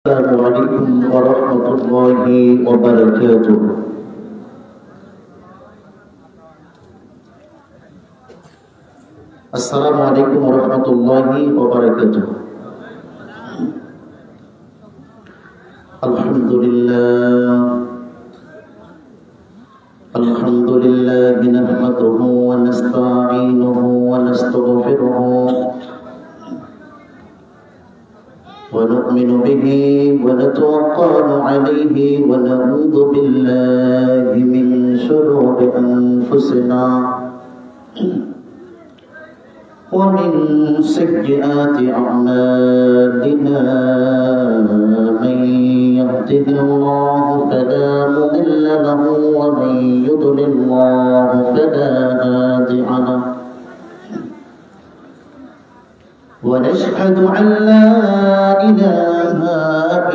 السلام عليكم ورحمة الله وبركاته. السلام عليكم ورحمة الله وبركاته. الحمد لله نحمده ونستعينه ونستغفره ونؤمن به ونتوكل عليه ونعوذ بالله من شرور أنفسنا ومن سيئات أعمالنا. من يهده الله فلا مضل له ومن يضلل الله فلا هادي له. ونشهد أن لا إله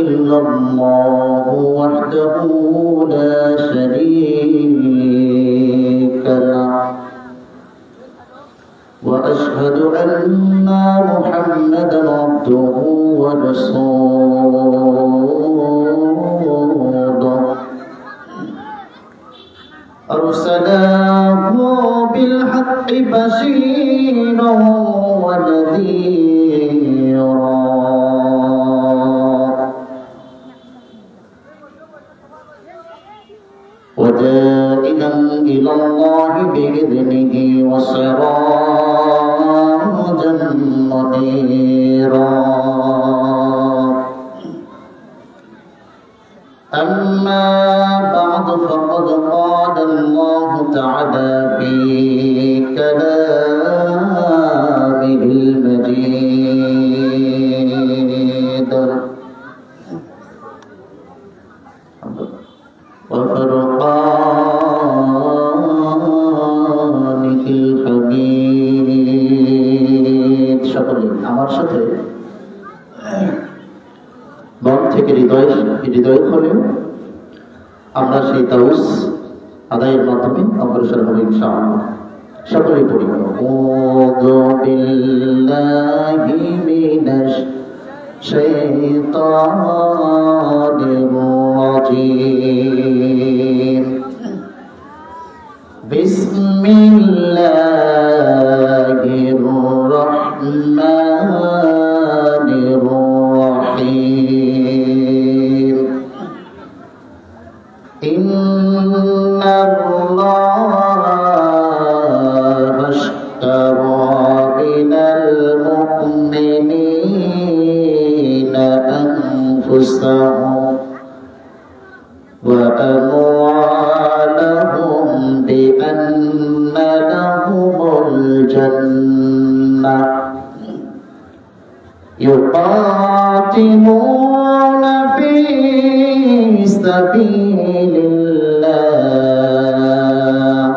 إلا الله وحده لا شريك له، وأشهد أن محمدا عبده ورسوله أرسله بالحق بشيرا ونذيرا وداعيا إلى الله بإذنه وسراجا منيرا. أما بعد فقد قال الله تعالى في كلامه المجيد وفرقانه الحميد. সকলে আমার সাথে মন থেকে হৃদয় খুলে আমরা সেই তাউস আদায়ের মাধ্যমে অগ্রসর হব ইনশাআল্লাহ। সকলে পড়ি আউযু বিল্লাহি মিনাশ শাইতানির রাজীম। বিসমিল্লাহির রাহমানির রাহিম। ইন্নাল্লাহা আশতারা মিনাল মুমিনিনা আনফুসাহুম ওয়া আমওয়ালাহুম বিআন্না লাহুমুল জান্নাহ يقاتلون في سبيل الله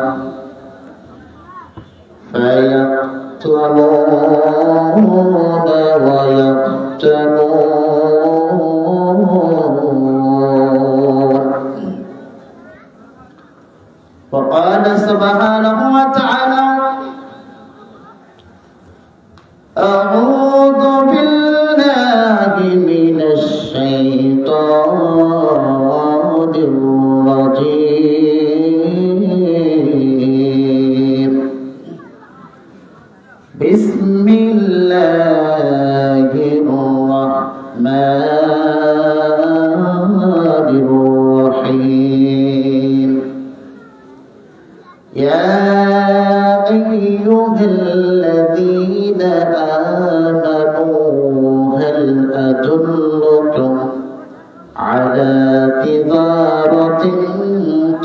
فيقتلون ويقتلون. وقال سبحانه وتعالى أعوذ بالله من الشيطان الرجيم. بسم الله الرحمن الرحيم. يا أيها الذين آمنوا هل أدلكم على تجارة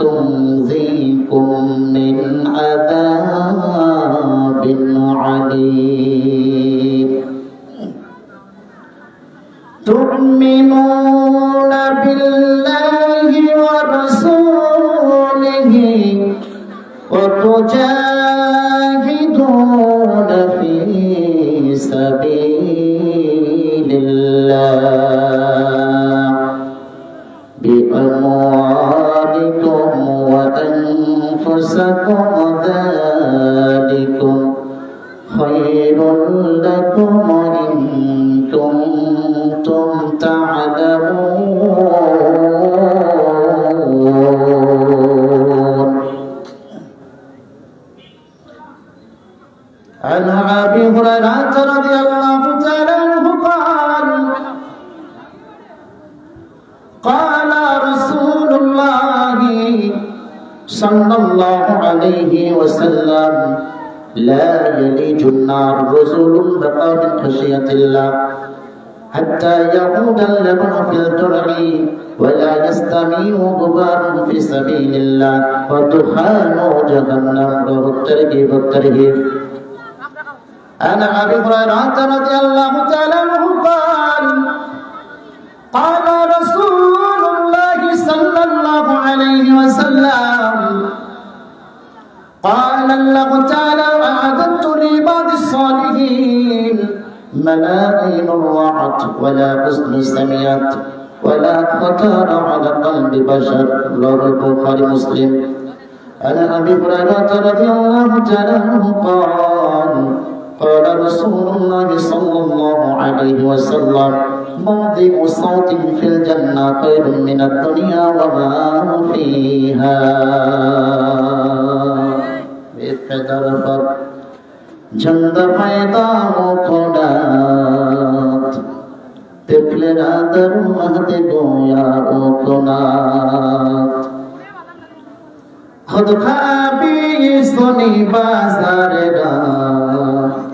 تنجيكم من عذاب عليم. تؤمنون بالله ورسوله وتجاهدون في سبيل الله بأموالكم وأنفسكم ذلكم خير لكم إن كنتم تعلمون. تعلمون. عن أبي هريرة رضي الله تعالى عنه قال قال رسول الله صلى الله عليه وسلم لا يلج النار رجل بقى من خشية الله حتى يعود اللبن في الجرع ولا يستميع غبار في سبيل الله ودخان جهنم. رواه الترغيب والترهيب. عن أبي هريرة رضي الله تعالى عنه قال قال رسول الله صلى الله عليه وسلم قال الله تعالى أعددت لعباد الصالحين منائل رعت ولا حزن سمعت ولا خطر على قلب بشر. رواه البخاري مسلم. عن أبي هريرة رضي الله تعالى عنه قال قال رسول الله صلى الله عليه وسلم موضع صوت في الجنة خير من الدنيا وما فيها. बेफिक्र झंड मैदानों खुनात तिफले रादर महद गोया खुनात खुद खाबी सुनी बाजारे रा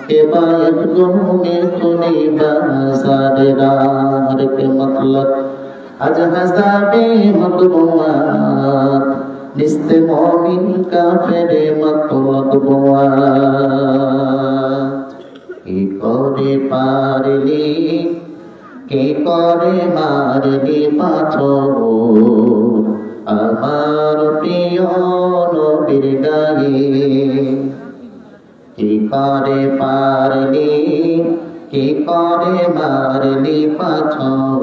के बायत गुने सुनी बाजारे रा हर के मतलब आज हज़ाबे मकबूआत निस्ते मोमिन काफिरे मतलबुआत की करे पारली की करे मारली पाथर আমার প্রিয় নবীর গায়ে কি করে পারলি কি করে মারলি পাথর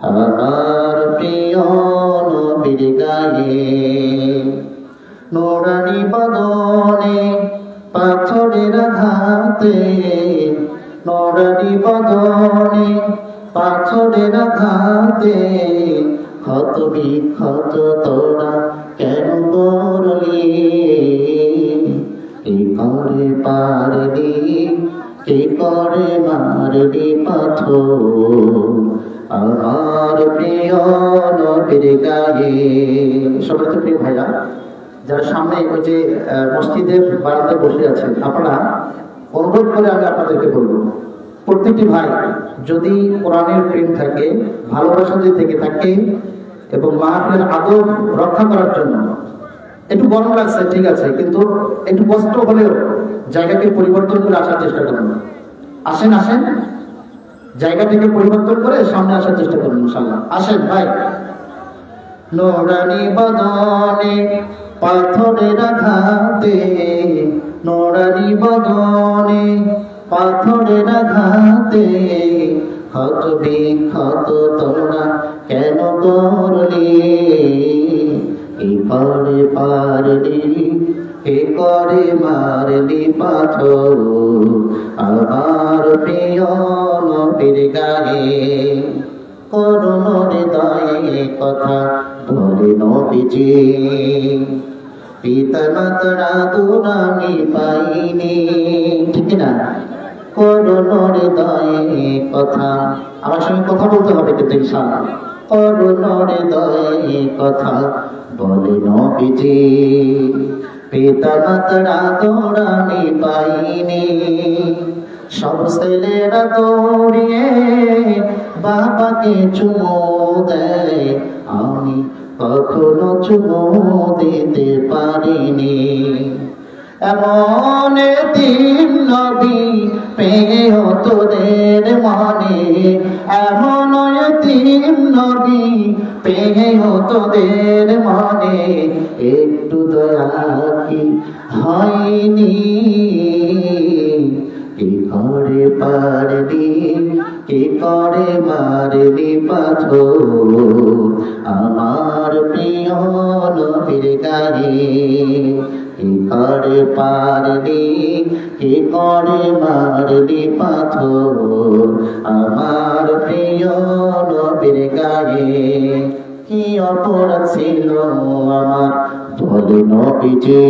আমার প্রিয় নবীর গায়ে নোরানি বদনে পাথরের আঘাতে নোরানি বদনে পাথরের আঘাতে ক্ষত বিক্ষত তোরা কেন করলি কি করে পারলি কি করে মারলি পাথর আমার প্রিয় নবীর গায়ে। সবাই তো প্রিয় ভাইরা যারা সামনে ওই যে মসজিদের বারান্দায় বসে আছেন, আপনারা অনুরোধ করে আমি আপনাদেরকে বলবো, প্রত্যেকটি ভাই যদি কোরআনের প্রেম থাকে, ভালোবাসা যদি থেকে থাকে এবং মাহফিলের আদব রক্ষা করার জন্য, একটু গরম লাগছে ঠিক আছে, কিন্তু একটু কষ্ট হলেও জায়গাকে পরিবর্তন করে আসার চেষ্টা করুন। আসেন আসেন, জায়গাটাকে পরিবর্তন করে সামনে আসার চেষ্টা করুন ইনশাআল্লাহ। আসেন ভাই। নোরানি বদনে পাথরের আঘাতে, নোরানি বদনে পাথরের আঘাতে ক্ষত বিক্ষত তোরা কেন করলি কি করে পারলি কি করে মারলি পাথর আমার প্রিয় নবীর গায়ে। করুণ হৃদয়ে কথা বলে নবীজি পিতা মাতারা দুরানি পাইনি, ঠিক না? করুণ হৃদয়ে কথা, আমার সঙ্গে কথা বলতে হবে কিন্তু ইনশাআল্লাহ। করুণ হৃদয়ে কথা বলে নবীজি পিতা মাতারা দুরানি পাইনি। সব ছেলেরা দৌড়িয়ে বাবাকে চুমো দেয়, আমি কখনো চুমো দিতে পারিনি। এমন দিন নবী পেয়েও তোদের মনে, এমন দিন নবী পেয়েও তোদের মনে, একটু দয়া কি হয়নি কি করে পারলি কি করে মারলি পাথর আমার প্রিয় নবীর গায়ে। কি করে পারলি কি করে মারলি পাথর আমার প্রিয় নবীর গায়ে, কি অপরাধ ছিল আমার বলে নবীজি।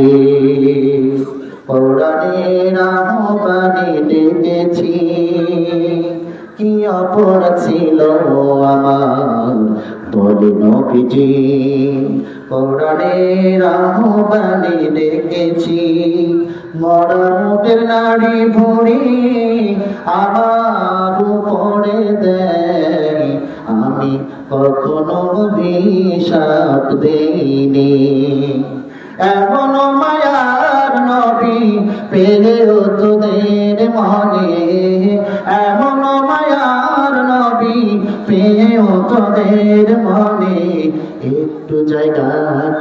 কোরআনের আহ্বানে ডেকেছি, কি অপরাধ ছিল আমার বলে নবীজি। কোরআনের আহ্বানে ডেকেছি, মরণের নারী ভরি আমার উপরে দেয়, আমি কখনো অভিশাপ দেইনি। এমন মায়ার নবী পেলেও তোদের মনে, এমন মায়ার নবী পেয়েও তোদের মনে একটু জায়গা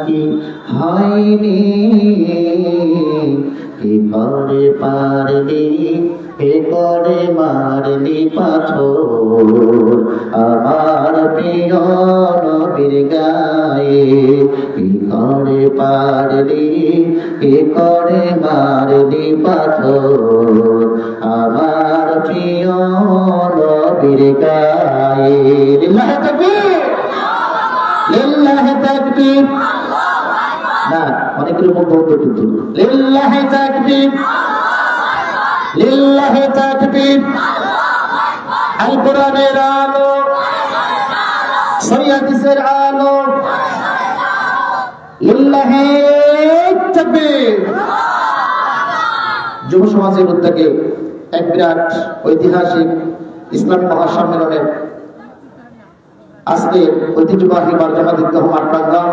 কি হয়নি। কি করে পারলি, কি করে মারলি পাথর আমার প্রিয় নবীর গায়ে, কি করে পারলি, কি করে মারলি পাথর আমার প্রিয় নবীর গায়ে। লিল্লাহি তাকবীর, লিল্লাহি তাকবীর। না, অনেকের মুখ বন্ধ কিন্তু। লিল্লাহি তাকবীর, লিল্লাহি তাকবীর। আল কোরআনের আলো, সহিহ হাদিসের আলো, লিল্লাহি তাকবীর। যুব সমাজের উদ্যোগে এক বিরাট ঐতিহাসিক ইসলামী মহাসম্মেলনের আজকে ঐতিহ্যবাহী বারজামা ঈদগাহ মাঠ প্রাঙ্গণ,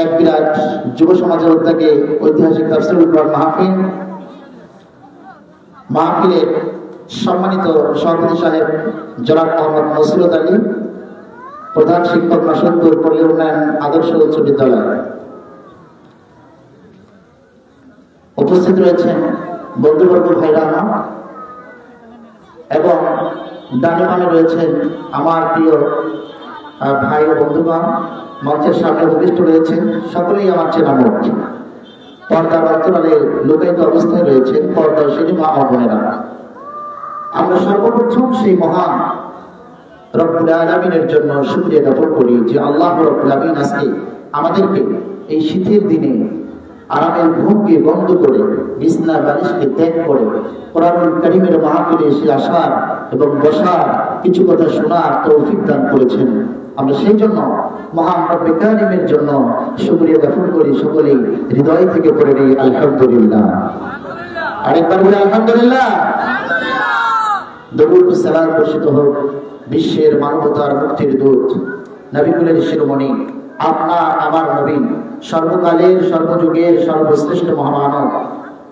এক বিরাট যুব সমাজের উদ্যোগে ঐতিহাসিক তাফসীরুল কোরআন মাহফিল। মাহফিলের সম্মানিত সভাপতি সাহেব জনাব মোহাম্মদ নসরত আলী, প্রধান শিক্ষক মাসুদপুর পল্লী উন্নয়ন আদর্শ উচ্চ বিদ্যালয়। উপস্থিত রয়েছেন বন্ধুবর্গ ভাইরা এবং ডানে বামে রয়েছেন আমার প্রিয় ভাই ও বন্ধুগণ। মঞ্চের সামনে উপবিষ্ট রয়েছেন সকলেই আমার চেনা মুখ। পর্দার অন্তরালে লুকায়িত অবস্থায় রয়েছেন পর্দাশীলী মা ও বোনেরা। আমরা সর্বপ্রথম সেই মহান রব্বুল আলামিনের জন্য শুকরিয়া জ্ঞাপন করি যে আল্লাহ রব্বুল আলামিন আজকে আমাদেরকে এই শীতের দিনে আরামের ঘুমকে বন্ধ করে বিছনা বালিশকে ত্যাগ করে কোরআনুল কারীমের মাহফিলে এসে আসার এবং বসার, কিছু কথা শোনার তৌফিক দান করেছেন। আমরা সেই জন্য মহান রব্বুল কারীমের জন্য শুকরিয়া জ্ঞাপন করি, সকলেই হৃদয় থেকে পড়ে নেই আলহামদুলিল্লাহ। আরেকবার বলি আলহামদুলিল্লাহ। দরুদ ও সালাম বর্ষিত হোক বিশ্বের মানবতার মুক্তির দূত, নবীকুলের শিরোমণি, আপনার আমার নবী, সর্বকালের সর্বযুগের সর্বশ্রেষ্ঠ মহামানব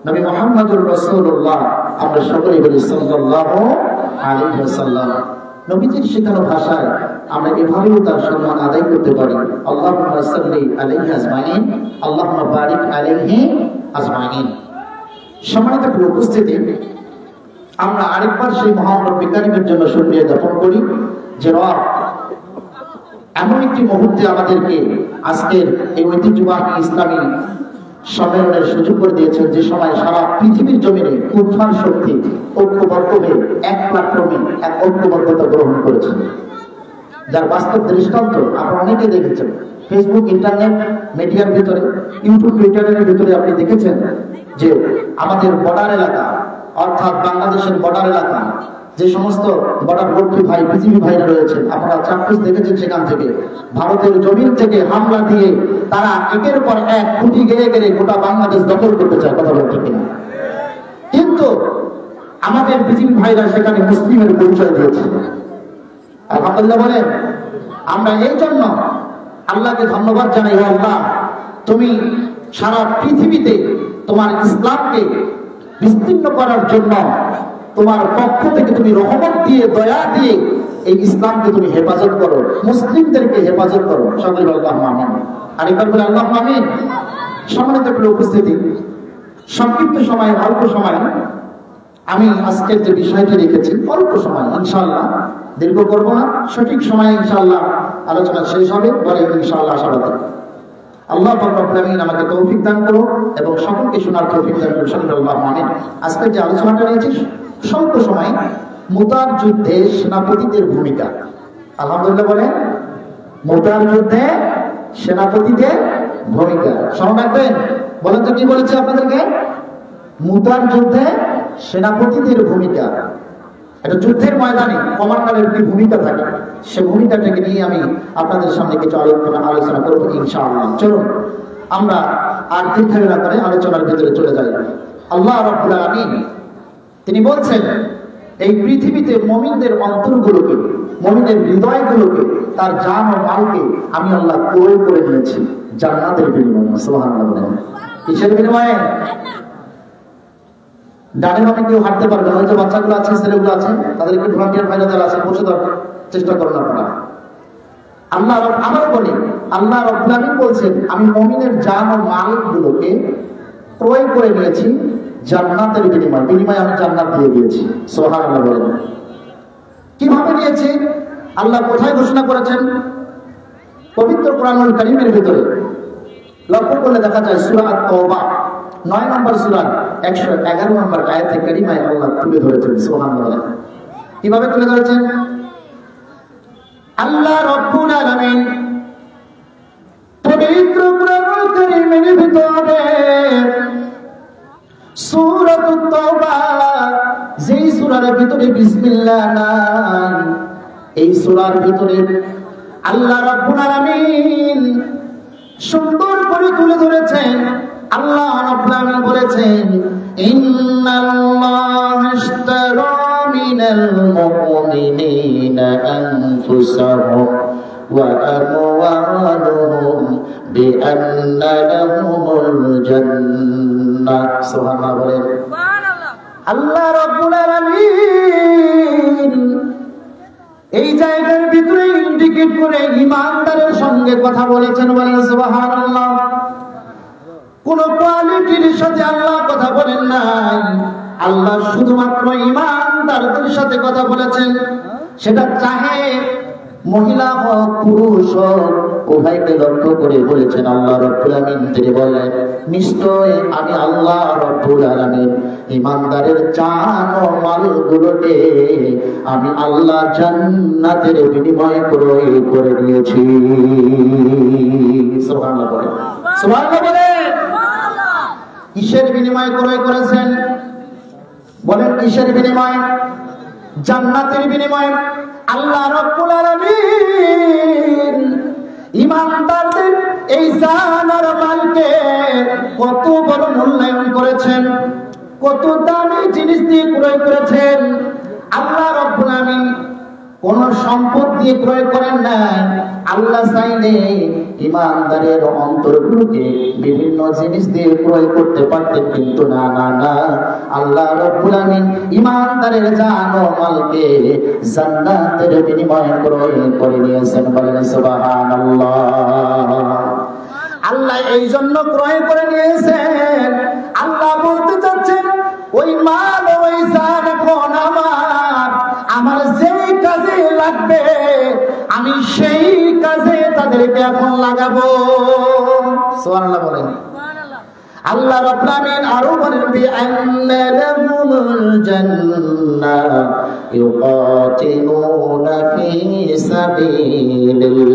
নবী মুহাম্মদুর রাসূলুল্লাহ। আমরা সকলেই বলি সাল্লাল্লাহু আলাইহি ওয়াসাল্লাম। নবীজির শেখানো ভাষায় আমরা এভাবেও তার সম্মান আদায় করতে পারি, আল্লাহুম্মা সাল্লি আলাইহি আজমাইন, আল্লাহুম্মা বারিক আলাইহি আজমাইন। সম্মানিত প্রিয় উপস্থিতি, আমরা আরেকবার সেই মহান রব্বুল কারীমের জন্য শুকরিয়া জ্ঞাপন করি যে রব এমন একটি মুহূর্তে আমাদেরকে আজকের এই ঐতিহ্যবাহী ইসলামী সম্মেলনের সুযোগ করে দিয়েছেন, যে সময় সারা পৃথিবীর জমিনে উত্থান শক্তি ঐক্যবদ্ধভাবে এক প্ল্যাটফর্মে এক ঐক্যবদ্ধতা গ্রহণ করেছে, যার বাস্তব দৃষ্টান্ত আপনারা অনেকে দেখেছেন। ফেসবুক, ইন্টারনেট মিডিয়ার ভিতরে, ইউটিউব, টুইটারের ভিতরে আপনি দেখেছেন যে আমাদের বর্ডার এলাকা, অর্থাৎ বাংলাদেশের বর্ডার এলাকা, যে সমস্ত বর্ডার রক্ষী ভাই, বিজিবি ভাইরা রয়েছেন, আপনারা চাক্ষুষ দেখেছেন, সেখান থেকে ভারতের জমিন থেকে হামলা দিয়ে তারা একের পর এক খুঁটি গেড়ে গেড়ে গোটা বাংলাদেশ দখল করতে চায়, কথা বলতে কিনা। কিন্তু আমাদের বিজিবি ভাইরা সেখানে মুসলিমের পরিচয় দিয়েছে, আলহামদুলিল্লাহ বলেন। আমরা এই জন্য আল্লাহকে ধন্যবাদ জানাই, আল্লাহ তুমি সারা পৃথিবীতে তোমার ইসলামকে বিস্তীর্ণ করার জন্য তোমার পক্ষ থেকে তুমি রহমত দিয়ে, দয়া দিয়ে এই ইসলামকে তুমি হেফাজত করো, মুসলিমদেরকে হেফাজত করো। সকলে আল্লাহুম্মা আমিন। আরেকবার বলে আল্লাহুম্মা আমিন। সম্মানিত প্রিয় উপস্থিতি, সংক্ষিপ্ত সময়, অল্প সময় আমি আজকের যে বিষয়টি রেখেছি, অল্প সময়, ইনশাআল্লাহ দীর্ঘ করব না, সঠিক সময়ে ইনশাআল্লাহ আলোচনা শেষ হবে বলে ইনশাআল্লাহ আশাবাদী। আল্লাহ পাক রব্বুল আলামিন আমাকে তৌফিক দান করুন এবং সকলকে শোনার তৌফিক দান করুন। সাল্লাল্লাহু আমিন। আজকে যে আলোচনাটা নিয়েছি স্বল্প সময়, মুতার যুদ্ধে সেনাপতিদের ভূমিকা। আলহামদুলিল্লাহ বলে, মুতার যুদ্ধে সেনাপতিদের ভূমিকা স্মরণ রাখবেন। বলেন তো কি বলেছে আপনাদেরকে? মুতার যুদ্ধে সেনাপতিদের ভূমিকা। এটা যুদ্ধের ময়দানে কমান্ডারের কি ভূমিকা থাকে, সে ভূমিকাটাকে নিয়ে আমি আপনাদের সামনে কিছু আলোচনা করবো ইনশাআল্লাহ। চলুন আমরা আর দীর্ঘায়ু না করে আলোচনার ভিতরে চলে যাই। আল্লাহ রাব্বুল আলামিন তিনি বলছেন, এই পৃথিবীতে মুমিনদের অন্তরগুলোকে, মুমিনের হৃদয়গুলোকে, তার জান ও মালকে আমি আল্লাহ ক্রয় করে নিয়েছি জান্নাতের বিনিময়ে। সুবহানাল্লাহ। কিসের বিনিময়ে? ডানে বামে কেউ হাঁটতে পারবে না। ওই যে বাচ্চাগুলো আছে, ছেলেগুলো আছে, তাদেরকে ভলান্টিয়ার ভাইরা যারা আছে বসে দেওয়ার চেষ্টা করুন আপনারা। আল্লাহ আমার বলি, আল্লাহ রাব্বুল আলামিন বলছেন, আমি মুমিনের জান ও মালগুলোকে ক্রয় করে নিয়েছি জান্নাতের বিনিময়ে। বিনিময়ে আমি জান্নাত দিয়ে দিয়েছি। সুবহানাল্লাহ বলেন। কিভাবে নিয়েছি? আল্লাহ কোথায় ঘোষণা করেছেন? পবিত্র কোরআনুল কারীমের ভিতরে লক্ষ্য করলে দেখা যায় সূরা আত-তাওবা 9 নম্বর সূরা 111 নম্বর আয়াতে কারিমায় আল্লাহ তুলে ধরেছেন। সুবহানাল্লাহ। কিভাবে তুলে ধরেছেন? আল্লাহ রাব্বুল আলামিন পবিত্র কোরআনুল কারীমের ভিতরে সূরা আত-তাওবা, যেই সূরার ভিতরে বিসমিল্লাহ নাই, এই সূরার ভিতরে আল্লাহ রাব্বুল আলামিন সুন্দর করে তুলে ধরেছেন। আল্লাহ রাব্বুল আলামিন বলেছেন, ইন্নাল্লাহা ইশতারা মিনাল মুমিনিনা আনফুসাহুম ওয়া আমওয়ালাহুম বিআন্না লাহুমুল জান্নাহ। সুবহানাল্লাহ বলেন। সুবহানাল্লাহ। আল্লাহ রাব্বুল আলামিন এই জায়গার ভিতরে ইন্ডিকেট করে ঈমানদারের সঙ্গে কথা বলেছেন। বলেন সুবহানাল্লাহ। কোন কোয়ালিটির সাথে আল্লাহ কথা বলেন নাই, আল্লাহ শুধুমাত্র ঈমানদারদের সাথে কথা বলেছেন। সেটা চাহে মহিলা হোক পুরুষ হোক, উভয়কে লক্ষ্য করে বলেছেন আল্লাহ রাব্বুল আলামিন। তিনি বলেন, নিশ্চয় আমি আল্লাহ রাব্বুল আলামিন ঈমানদারের জান ও মালগুলোকে আমি আল্লাহ জান্নাতের বিনিময়ে ক্রয় করে দিয়েছি। সুবহানাল্লাহ বলেন। সুবহানাল্লাহ বলেন। কিসের বিনিময়ে ক্রয় করেছেন? বলেন কিসের বিনিময়ে? জান্নাতের বিনিময়ে। আল্লাহ রাব্বুল আলামিন ঈমানদারদের এই জান আর মালকে কত বড় মূল্যায়ন করেছেন, কত দামি জিনিস দিয়ে ক্রয় করেছেন। আল্লাহ রাব্বুল আলামিন কোন সম্পদ দিয়ে ক্রয় করেন নাই। আল্লাহ চাইলে ঈমানদারের অন্তরগুলোকে বিভিন্ন জিনিস দিয়ে ক্রয় করতে পারতেন, কিন্তু না না না, আল্লাহ রাব্বুল আলামিন ঈমানদারের জান ও মালকে জান্নাতের বিনিময়ে ক্রয় করে নিয়েছেন। বলেন সুবহানাল্লাহ। আল্লাহ এই জন্য ক্রয় করে নিয়েছেন। আল্লাহ বলতে চাচ্ছেন, ওই মাল ওই জান এখন আমার যেই কাজে লাগবে আমি সেই কাজে তাদেরকে এখন লাগাবো। সুবহানাল্লাহ বলেন। আল্লাহ রাব্বুল আলামিন আরো বলেন, বিআন্না লাহুমুল জান্নাহ ইউকাতিলুনা ফি সাবিলিল্লাহ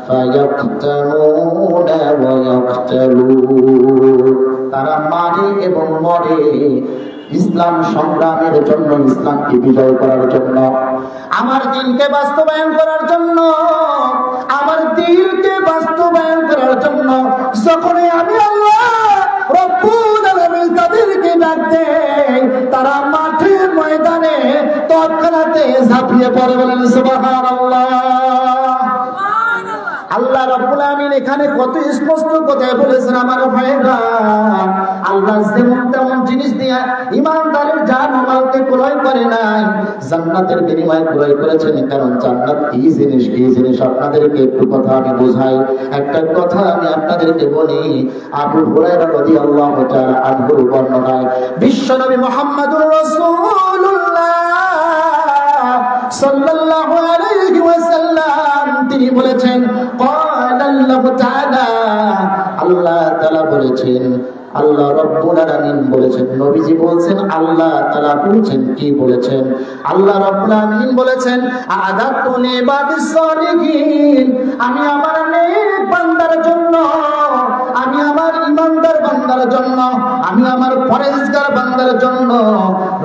ফায়াকতুলুনা ওয়া ইয়াকতুলুন। তারা মারে এবং মরে ইসলাম সংগ্রামের জন্য, ইসলামকে বিজয় করার জন্য, আমার দ্বীনকে বাস্তবায়ন করার জন্য, আমার দ্বীনকে বাস্তবায়ন করার জন্য। যখনই আমি আল্লাহ রব্বুল আলামিন তাদেরকে ডাক দেই, তারা মাঠের ময়দানে তৎক্ষণাতে ঝাঁপিয়ে পড়ে। বলেন সুবহানাল্লাহ। আল্লাহ রাব্বুল আলামিন এখানে কত স্পষ্ট কথায় বলেছেন আমার ভাইরা, আল্লাহ যেমন তেমন জিনিস দিয়ে ঈমানদারের জান ও মালকে ক্রয় করে নাই, জান্নাতের বিনিময়ে ক্রয় করেছেন। কারণ জান্নাত কি জিনিস, কি জিনিস আপনাদেরকে একটু কথা আমি বোঝাই। একটা কথা আমি আপনাদেরকে বলি। আবু হুরায়রা রাদিয়াল্লাহু তাআলা আনহুর বর্ণনায় বিশ্বনবী মুহাম্মদুর রাসূলুল্লাহ সাল্লাল্লাহু আলাইহি ওয়াসাল্লাম তিনি বলেছেন, ক্বালা আল্লাহু তাআলা আল্লাহ তাআলা বলেছেন, আল্লাহ রাব্বুল আলামিন বলেছেন, নবীজি বলেছেন, আল্লাহ তাআলা বলেছেন, কি বলেছেন? আল্লাহ রাব্বুল আলামিন বলেছেন, আ'আদাতু লিবাদিস সালিহিন, আমি আমার নেক বান্দার জন্য, আমি আমার ইমানদার বান্দার জন্য, আমি আমার পরেজগার বান্দার জন্য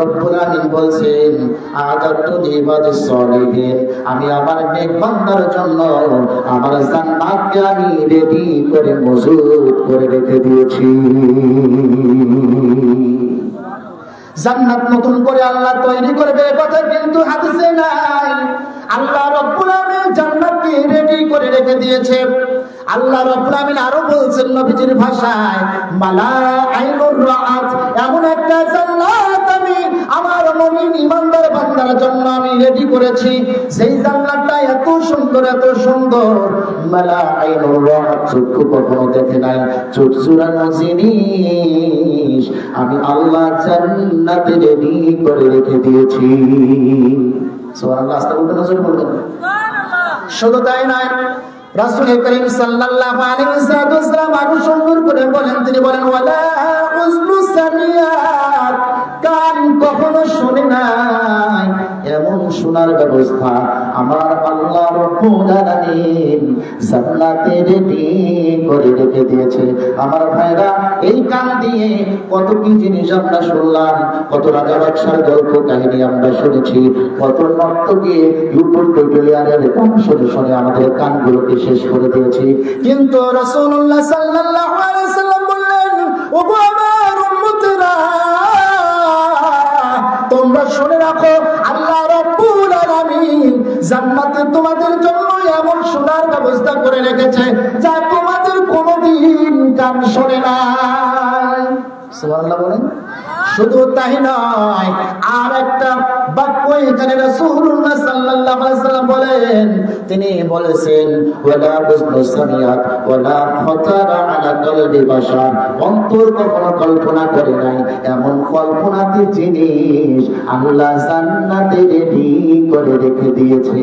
রব্বুল আলামিন বলেছেন, আ'আদাতু লিবাদিস সালিহিন, আমি আমার নেক বান্দার জন্য আমার জান্নাতকে আমি রেডি করে মজুদ করে রেখে দিয়েছি। জান্নাত নতুন করে আল্লাহ তৈরি করবে কথা কিন্তু হাদিসে নাই। আল্লাহ রাব্বুল আলামিন জান্নাতকে রেডি করে রেখে দিয়েছে। আল্লাহ রাব্বুল আলামিন আরো বলছেন নবীজির ভাষায়, মালা আইনুর রাআত, এমন একটা জান্নাত আমি আমার মুমিন ইমানদার বান্দার জন্য আমি রেডি করেছি, সেই জান্নাতটা এত সুন্দর, এত সুন্দর, মালা আইনুর রাআত, চক্ষু কখনো দেখে নাই, চোখ জুড়ানো জিনিস আমি আল্লাহ জান্নাতে রেডি করে রেখে দিয়েছি। সুবহানাল্লাহ, আস্তে বলতে নজর বলবেন। শুধু তাই নয়, রাসূল করিম সাল্লাল্লাহু আলাইহি ওয়াসাল্লাম আরো সুন্দর করে বলেন, তিনি বলেন, ওয়ালা উযনু সামিয়াত, কান কখনো শুনে নাই এমন শোনার ব্যবস্থা আমার আল্লাহ রাব্বুল আলামিন জান্নাতে রেডি করে রেখে দিয়েছে। আমার ভাইরা, এই কান দিয়ে কত কি জিনিস আমরা শুনলাম, কত রাজা বাদশার গল্প কাহিনী আমরা শুনেছি, কত নর্তকী ইউটিউব টিউটোরিয়ালের গান শুনে শুনে আমাদের কানগুলোকে শেষ করে দিয়েছি। কিন্তু রাসূলুল্লাহ সাল্লাল্লাহু আলাইহি ওয়াসাল্লাম বললেন, ওগো আমার উম্মতেরা, তোমরা শুনে রাখো, আল্লাহ রাব্বুল আলামিন জান্নাতে তোমাদের জন্য এমন শোনার ব্যবস্থা করে রেখেছে যা তোমাদের কোনোদিন কান শোনে নাই। সুবহানাল্লাহ বলেন। শুধু তাই নয়, আর একটা বাক্য এখানে রাসূলুল্লাহ সাল্লাল্লাহু আলাইহি ওয়াসাল্লাম বলেন, তিনি বলেছেন, ওয়ালা উযনু সামিয়াত ওয়ালা খাতারা আলা কলবি বাশার, অন্তর কখনো কল্পনা করে নাই এমন কল্পনাতীত জিনিস আল্লাহ জান্নাতে রেডি করে রেখে দিয়েছে।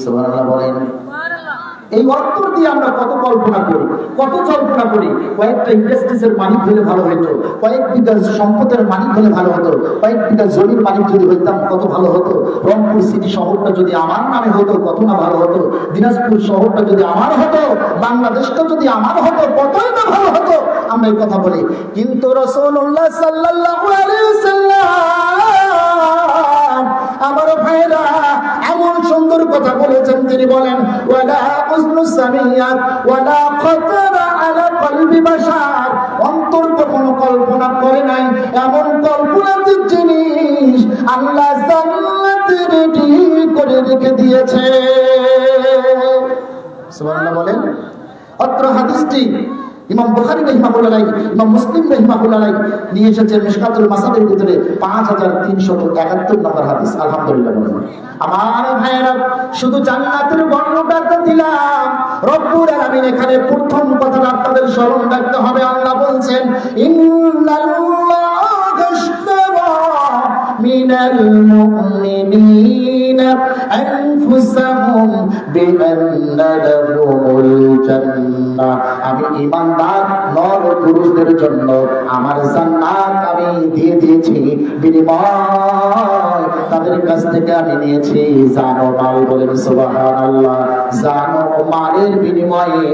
সুবহানাল্লাহ বলেন। এই অন্তর দিয়ে আমরা কত কল্পনা করি, কত কল্পনা করি, কয়েকটা ইন্ডাস্ট্রিজের মালিক হলে ভালো হতো, কয়েক বিঘা সম্পদের মালিক হলে ভালো হতো, কয়েক বিঘা জমির মালিক যদি হইতাম কত ভালো হতো, রংপুর সিটি শহরটা যদি আমার নামে হতো কত না ভালো হতো, দিনাজপুর শহরটা যদি আমার হতো, বাংলাদেশটা যদি আমার হতো কতই না ভালো হতো, আমরা এই কথা বলি। কিন্তু রাসূলুল্লাহ সাল্লাল্লাহু আলাইহি ওয়াসাল্লাম আমার ভাইরা এমন সুন্দর কথা বলেছেন, তিনি বলেন, ওয়ালা উযনু সামিয়াত ওয়ালা খাতারা আলা কলবি বাশার, অন্তর কখনো কল্পনা করে নাই এমন কল্পনাতীত জিনিস আল্লাহ জান্নাতে রেডি করে রেখে দিয়েছে। সুবহানাল্লাহ বলেন। অত্র হাদিসটি ইমাম বুখারী রাহিমাহুল্লাহ আলাইহি, ইমাম মুসলিম রাহিমাহুল্লাহ আলাইহি নিয়ে এসেছেন মিশকাতুল মাসাবির ভিতরে 5371 নম্বর হাদিস। আলহামদুলিল্লাহ বলেন। আমার ভাইয়েরা, শুধু জান্নাতের বর্ণনাটা দিলাম, রব্বুল আলামিন এখানে প্রথম কথাটা আপনাদের স্মরণ রাখতে হবে। আল্লাহ বলছেন, ইন্নাল্লাহা আশতারা মিনাল মুমিনিনা আনফুসাহুম বিআন্না লাহুমুল জান্নাহ, আমি ঈমানদার নর পুরুষদের জন্য আমার জান্নাত আমি দিয়ে দিয়েছি, বিনিময় তাদের কাছ থেকে আমি নিয়েছি জান ও মাল। বলেন সুবহানাল্লাহ। জান ও মালের বিনিময়ে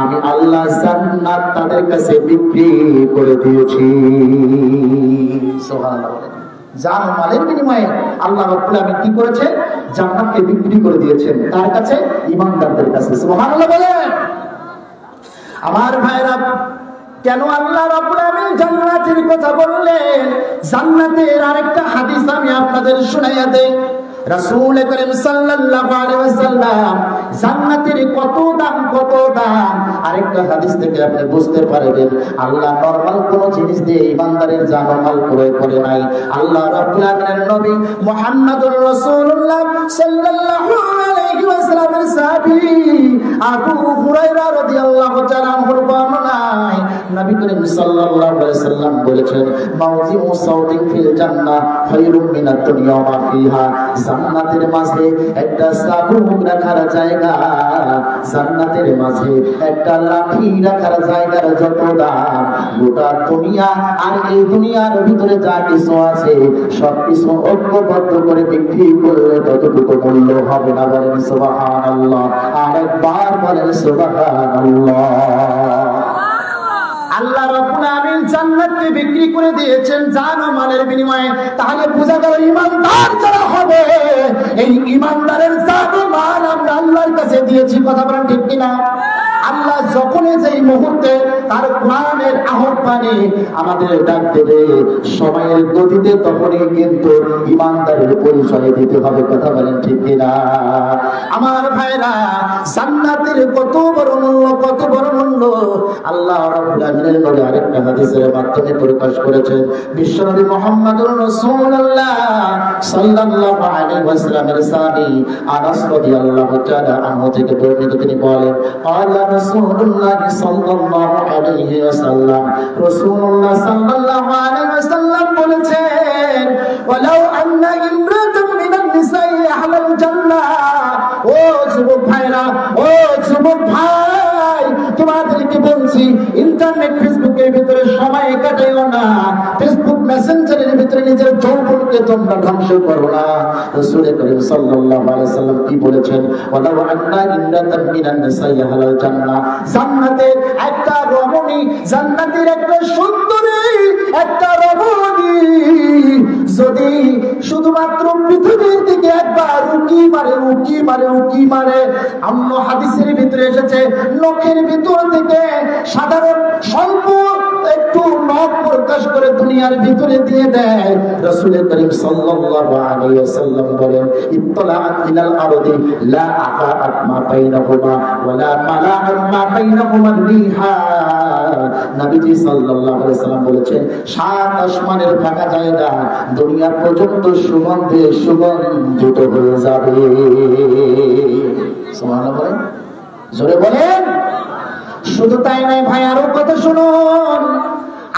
আমি আল্লাহ জান্নাত তাদের কাছে বিক্রি করে দিয়েছি। সুবহানাল্লাহ বলেন। জান ও মালের বিনিময়ে আল্লাহ রাব্বুল আলামিন কি করেছে? জান্নাতকে বিক্রি করে দিয়েছেন। কার কাছে? ঈমানদারদের কাছে। সুবহানাল্লাহ বলেন। আমার ভাইরা, কেন আল্লাহ রাব্বুল আলামিন জান্নাতের কথা বললেন? জান্নাতের আরেকটা হাদিস আমি আপনাদের শুনাইয়া দেই। রাসূল করিম সাল্লাল্লাহু আলাইহি ওয়াসাল্লাম জান্নাতের কত দাম, কত দাম, আরেকটা হাদিস থেকে আপনি বুঝতে পারবেন আল্লাহ নরমাল কোন জিনিস দিয়ে ঈমানদারের জান ও মাল ক্রয় করে নাই। আল্লাহ রাব্বুল আলামিনের নবী মুহাম্মদুর রাসূলুল্লাহ সাল্লাল্লাহু আলাইহি ওয়াসাল্লামের সাহাবী আবু হুরায়রা রাদিয়াল্লাহু তাআলা আনহুর বর্ণনায় নবী করিম সাল্লাল্লাহু আলাইহি সাল্লাম বলেছেন মাউযিউ সাউতিন ফিল জান্নাহ খায়রুম মিনাদ দুনিয়া ওয়া মা ফিহা। জান্নাতের মাঝে একটা চাবুক রাখার জায়গা, জান্নাতের মাঝে একটা লাঠি রাখার জায়গার যত দাম, গোটা দুনিয়া আর এই দুনিয়ার ভিতরে যা কিছু আছে সবকিছু ঐক্যবদ্ধ করে বিক্রি করলে ততটুকু মূল্য হবে না। বলেন সুবহানাল্লাহ, আরেকবার বলেন সুবহানাল্লাহ। আল্লাহ রাব্বুল আমিন জান্নাতকে বিক্রি করে দিয়েছেন জান ও মালের বিনিময়ে। তাহলে বোঝা গেল ঈমানদার যারা হবে, এই ঈমানদারের জান ও মাল আমরা আল্লাহর কাছে দিয়েছি। কথা বলেন ঠিক কিনা? আল্লাহ যখনই যেই মুহূর্তে তার কোরআনের আহ্বানে আমাদের ডাক দেবে সময়ের গতিতে, তখনই কিন্তু ঈমানদারের পরিচয় দিতে হবে। কথা বলেন ঠিক কিনা? আমার ভাইরা, জান্নাতের কত বড় মূল্য, কত বড় মূল্য আল্লাহ রাব্বুল আমিনের নবী আরেকটা হাদিসের মাধ্যমে প্রকাশ করেছেন। বিশ্বনবী মুহাম্মদুর রাসূলুল্লাহ সাল্লাল্লাহু আলাইহি ওয়াসাল্লামের সাহাবী আনাস রাদিয়াল্লাহু তাআলা আনহু থেকে বর্ণিত, তিনি বলেন ক্বালা রাসূলুল্লাহ সাল্লাল্লাহু আলাইহি ওয়াসাল্লাম, রাসূলুল্লাহ সাল্লাল্লাহু আলাইহি ওয়াসাল্লাম বলেছেন ওয়ালাউ আন্না ইমরাতান মিনান নিসাই আহলাল জান্নাহ। ও যুবক ভাইরা, ও যুবক ভাই, তোমাদেরকে বলছি ইন্টারনেট ফেসবুকের ভিতরে সময় কাটাইও না, ফেসবুক মেসেঞ্জারের ভিতরে নিজের যৌবনকে তোমরা ধ্বংস করো না। রাসূল করিম সাল্লাল্লাহু আলাইহি ওয়াসাল্লাম কি বলেছেন? ওয়ালাউ আন্না ইমরাতান মিনান নিসাই আহলাল জান্নাহ, জান্নাতের একটা রমণী, জান্নাতের একটা সুন্দরী, একটা রমণী যদি শুধুমাত্র পৃথিবীর দিকে একবার উকি মারে, উকি মারে, উকি মারে, অন্য হাদিসের ভিতরে এসেছে নখের ভিতর থেকে সাধারণ স্বল্প একটু নখ প্রকাশ করে দুনিয়ার ভিতরে দিয়ে দেয়, রাসূল করিম সাল্লাল্লাহু আলাইহি ওয়াসাল্লাম বলেন ইত্তলাআত ইলাল আরদি লা আকাআত মা বাইনাহুমা ওয়ালা মালাআত মা বাইনাহুমা রিহা। নবীজি সাল্লাল্লাহু আলাইহি ওয়াসাল্লাম বলেছেন সাত আসমানের ফাঁকা জায়গা দুনিয়া পর্যন্ত সুগন্ধে সুগন্ধিত হয়ে যাবে। সুবহানাল্লাহ, জোরে বলেন। শুধু তাই নয় ভাই, আরো কথা শুনুন।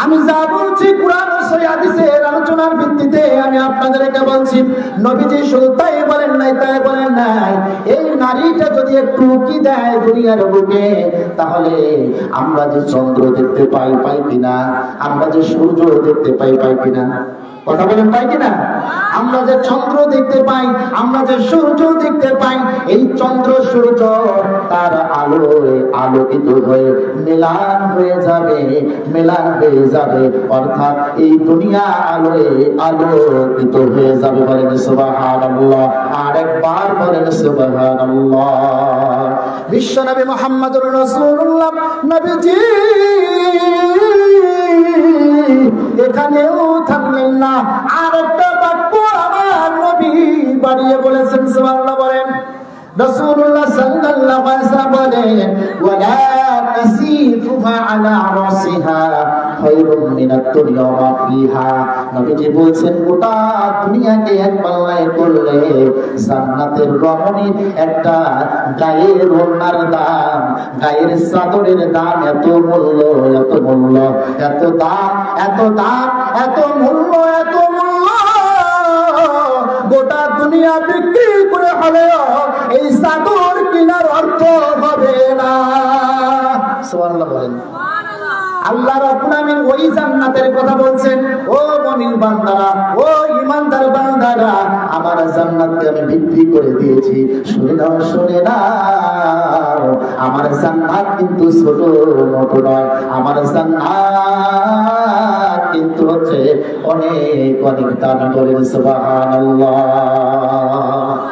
আমি যা বলছি কুরআন ও সহিহ হাদিসের আলোচনার ভিত্তিতে আমি আপনাদেরকে বলছি। নবীজি শুধু তাই বলেন নাই, তাই বলেন নাই, এই নারীটা যদি একটু উকি দেয় দুনিয়ার বুকে, তাহলে আমরা যে চন্দ্র দেখতে পাই, পাই কিনা? আমরা যে সূর্য দেখতে পাই, পাই কিনা? কথা বলেন, পাই কিনা? আমরা যে চন্দ্র দেখতে পাই, আমরা যে সূর্য দেখতে পাই, এই চন্দ্র সূর্য তার আলোয় আলোকিত হয়ে মেলান হয়ে যাবে, মেলান হয়ে যাবে, অর্থাৎ এই দুনিয়া আলোয় আলোকিত হয়ে যাবে। বলেন সুবহানাল্লাহ, আরেকবার বলেন সুবহানাল্লাহ। বিশ্বনবী মুহাম্মদুর রাসূলুল্লাহ নবীজি এখানেও থামলেন না, আরেকটা বাক্য আমার নবী বাড়িয়ে বলেছেন। সুবহানাল্লাহ বলেন। রাসূলুল্লাহ সাল্লাল্লাহু আলাইহি ওয়াসাল্লাম বলেন ওয়ালা নাসিফুহা আলা রাসিহা খায়রুম মিনাদ দুনিয়া ওয়া মা ফিহা। নবীজি বলেছেন গোটা দুনিয়াকে এক পাল্লায় করলে জান্নাতের রমণীর একটা গায়ের ওড়নার দাম, গায়ের চাদরের দাম এত মূল্য, এত মূল্য, এত দাম, এত দাম, এত মূল্য, এত মূল্য, গোটা দুনিয়া বিক্রি করে হলেও এই চাদর কেনার অর্থ হবে না। সুবহানাল্লাহ বলেন। আল্লাহ রাব্বুল আমিন ওই জান্নাতের কথা বলছেন, ও মুমিন বান্দারা, ও ঈমানদার বান্দারা, আমার জান্নাতকে আমি বিক্রি করে দিয়েছি। শুনে নাও, শুনে নাও, আমার জান্নাত কিন্তু ছোট মত নয়, আমার জান্নাত কিন্তু হচ্ছে অনেক অনেক দামি। বলেন সুবহানাল্লাহ।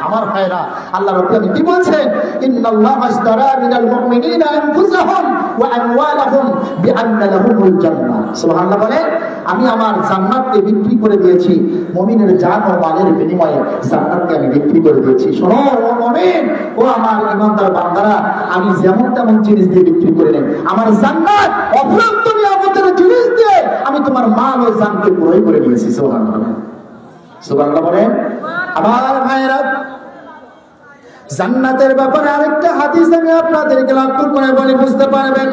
আমার ভাইরা, আল্লাহ রাব্বুল আমিন কি বলছেন? ইন্নাল্লাহা আশতারা মিনাল মুমিনিনা আনফুসাহুম ওয়া আমওয়ালাহুম বিআন্না লাহুমুল জান্নাহ। সুবহানাল্লাহ বলে, আমি আমার জান্নাতকে বিক্রি করে দিয়েছি, মুমিনের জান ও মালের বিনিময়ে জান্নাতকে আমি বিক্রি করে দিয়েছি। শোনো ও মুমিন, ও আমার ঈমানদার বান্দারা, আমি যেমন তেমন জিনিস দিয়ে বিক্রি করে নেই, আমার জান্নাত অফুরন্ত নিয়ামতের জিনিস দিয়ে আমি তোমার মাল ও জানকে ক্রয় করে নিয়েছি। সুবহানাল্লাহ, সুবহানাল্লাহ বলেন। আমার ভাইরা, জান্নাতের ব্যাপারে আরেকটা হাদিস আমি আপনাদেরকে লক্ষ্য করে বলে বুঝতে পারবেন।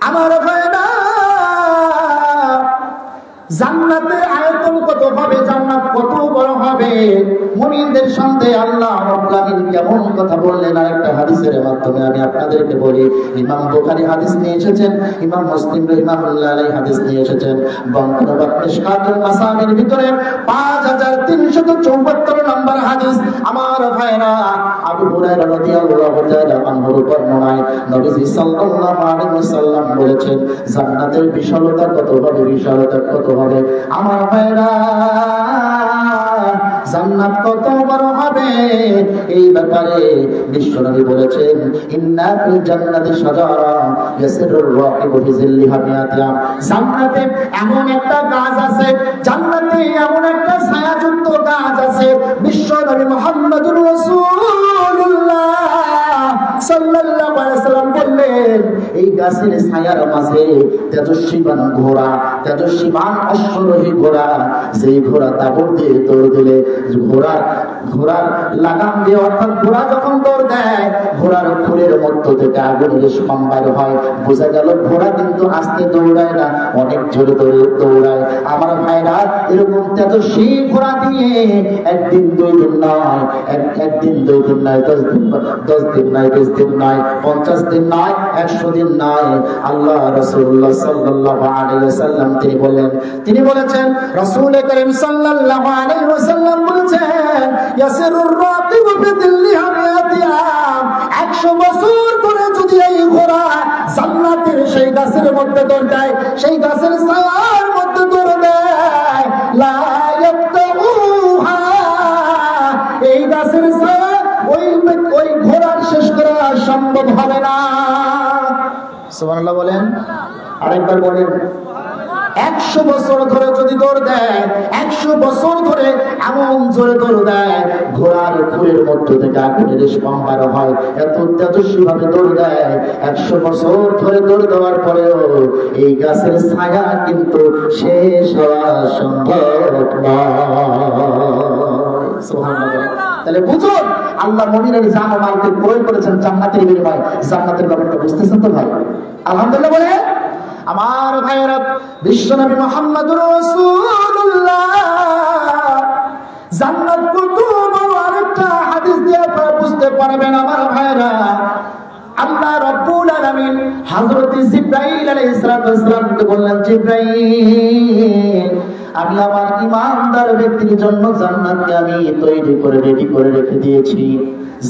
আমার ভাইরা, জান্নাতের আয়তন কত হবে, জান্নাত কত বড় হবে, মুমিনদের সঙ্গে আল্লাহ রাব্বুল আলামিন কেমন কথা বললেন আরেকটা হাদিসের মাধ্যমে আমি আপনাদেরকে বলি। ইমাম বুখারী হাদিস নিয়ে এসেছেন, ইমাম মুসলিম রাহিমাহুল্লাহ আলাইহি হাদিস নিয়ে এসেছেন। বঙ্গবন্ধু মিশকাতুল মাসাবির ভিতরে 5374 নম্বর হাদিস। আমার ভাইরা, আবু হুরায়রা রাদিয়াল্লাহু তাআলা আনহুর বর্ণনায় নবীজি সাল্লাল্লাহু আলাইহি ওয়াসাল্লাম বলেছেন, জান্নাতের বিশালতা কত হবে, বিশালতা কত হবে। আমার ভাইরা, জান্নাত কত বড় হবে এই ব্যাপারে বিশ্বনবী বলেছেন, ইন্না ফিল জান্নাতি শাজারা ইয়াসিরুর রাকিবু ফি জিল্লিহা মিয়াতি আম। জান্নাতে এমন একটা গাছ আছে, জান্নাতে এমন একটা ছায়াযুক্ত গাছ আছে, বিশ্বনবী মুহাম্মদুর রাসূলুল্লাহ সাল্লাল্লাহু আলাইহি ওয়াসাল্লাম বললেন, এই গাছের ছায়ার মাঝে তেজস্বীবান ঘোড়া, তেজস্বীবান অশ্বরোহী ঘোড়া, যেই ঘোড়া দাবড় দিয়ে দৌড় দিলে, ঘোড়ার লাগাম দিয়ে, অর্থাৎ ঘোড়া যখন দৌড় দেয় ঘোড়ার খুরের মধ্য থেকে আগুনের সম্ভার হয়। বোঝা গেল ঘোড়া কিন্তু আস্তে দৌড়ায় না, অনেক জোরে দৌড়ায়। আমার ভাইরা, এরকম তেজস্বী ঘোড়া দিয়ে একদিন 2 দিন নয়, একদিন 2 দিন নয়, 10 দিন নয়, 20 দিন নয়, 50 দিন নয়, 100 দিন নয়, আল্লাহ রাসূলুল্লাহ সাল্লাল্লাহু আলাইহি ওয়াসাল্লাম তিনি বলেছেন, রাসূল করিম সাল্লাল্লাহু আলাইহি ওয়াসাল্লাম বলেছেন, ইয়াসিরুর রাকিবু বিদিল্লিহা মিয়াতি আম। 100 বছর ধরে যদি এই ঘোড়া জান্নাতের সেই গাছের মধ্যে দৌড় দেয়, সেই গাছের ছায়ার মধ্যে দৌড় দেয়, লা ইয়াক্তাউহা, এই গাছের ছায়া ওই ঘোড়ার শেষ করা সম্ভব হবে না। সুবহানাল্লাহ বলেন, আরেকবার বলেন। 100 বছর ধরে যদি দৌড় দেয়, 100 বছর ধরে এমন জোরে দৌড় দেয়, ঘোড়ার খুরের মধ্য থেকে আগুনের সম্ভার হয়, এত তেজস্বী ভাবে দৌড় দেয়, 100 বছর ধরে দৌড় দেওয়ার পরেও এই গাছের ছায়া কিন্তু শেষ হওয়া সম্ভব নয়। সুবহানাল্লাহ। তাহলে বুঝুন, আল্লাহ মুমিনের জান ও মালকে প্রয়োগ করেছেন জান্নাতের বিনিময়ে। জান্নাতের ব্যাপারটা বুঝতেছেন তো ভাই? আলহামদুলিল্লাহ বলে। আমার ভাইরা, বিশ্বনবী মুহাম্মদুর রাসূলুল্লাহ জান্নাত কত বড় আরেকটা হাদিস দিয়ে আপনারা বুঝতে পারবেন। আমার ভাইরা, আল্লাহ রাব্বুল আলামিন হযরত জিবরাইল আলাইহিস সালামকে বললেন, জিবরাইল, আমি আমার ঈমানদার ব্যক্তির জন্য জান্নাতকে আমি তৈরি করে রেডি করে রেখে দিয়েছি,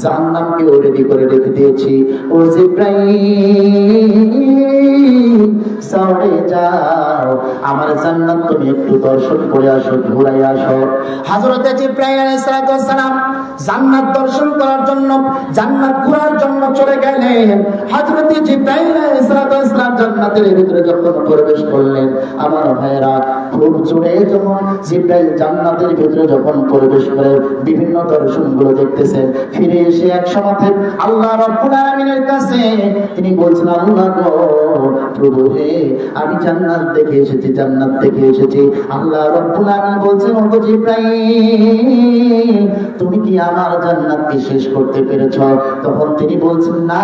জান্নাতকেও রেডি করে রেখে দিয়েছি। ও জিবরাইল, সরে যাও, আমার জান্নাত তুমি একটু দর্শন করে আসো, ঘুরাই আসো। হযরত জিবরাইল আলাইহিস সালাম জান্নাত দর্শন করার জন্য, জান্নাত ঘোরার জন্য চলে গেলেন। হযরত জিবরাইল আলাইহিস সালাম জান্নাতের ভিতরে যখন প্রবেশ করলেন, আমার ভাইরা, খুব জোরে যখন জিবরাইল জান্নাতের ভিতরে যখন প্রবেশ করে বিভিন্ন দর্শনগুলো দেখতেছেন, ফিরে এসে এক সময় আল্লাহ রাব্বুল আলামিনের কাছে তিনি বলছেন, আল্লাহ গো, প্রভু হে, আমি জান্নাত দেখে এসেছি, জান্নাত দেখে এসেছি। আল্লাহ রাব্বুল আলামিন বলছেন, ও জিবরাইল, তুমি কি আমার জান্নাতকে শেষ করতে পেরেছ? তখন তিনি বলছেন, না